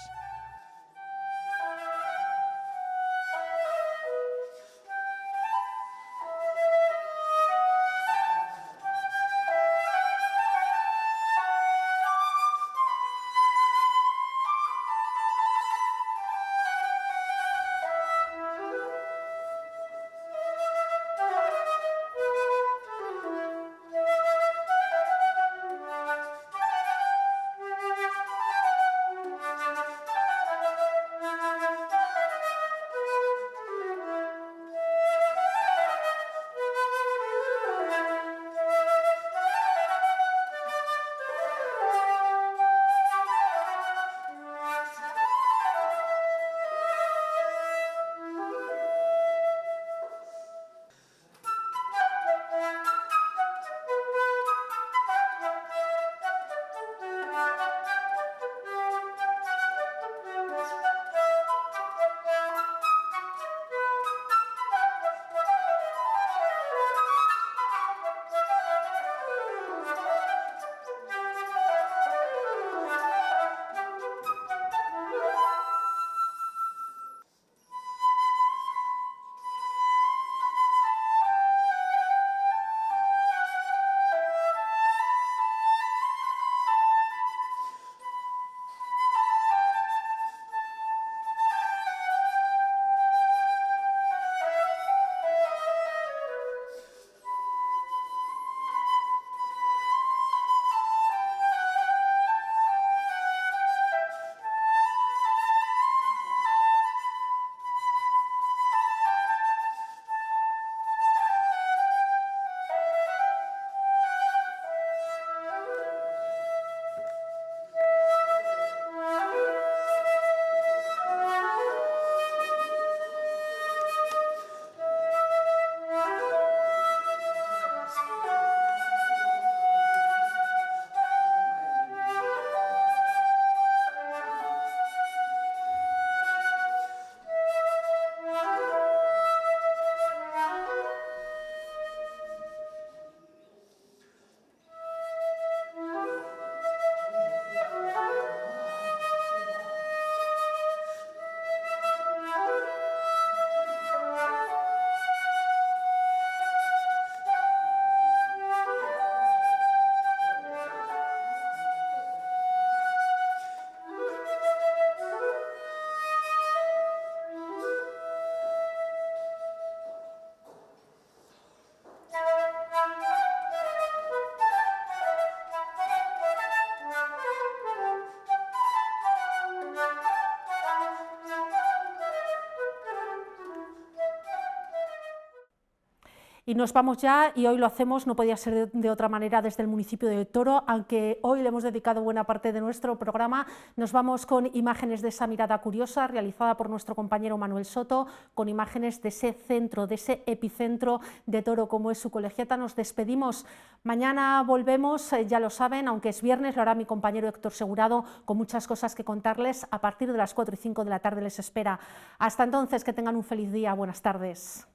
Y nos vamos ya, y hoy lo hacemos, no podía ser de otra manera, desde el municipio de Toro, aunque hoy le hemos dedicado buena parte de nuestro programa. Nos vamos con imágenes de esa mirada curiosa realizada por nuestro compañero Manuel Soto, con imágenes de ese centro, de ese epicentro de Toro como es su colegiata. Nos despedimos, mañana volvemos, ya lo saben, aunque es viernes, lo hará mi compañero Héctor Segurado, con muchas cosas que contarles. A partir de las 4 y 5 de la tarde les espera. Hasta entonces, que tengan un feliz día, buenas tardes.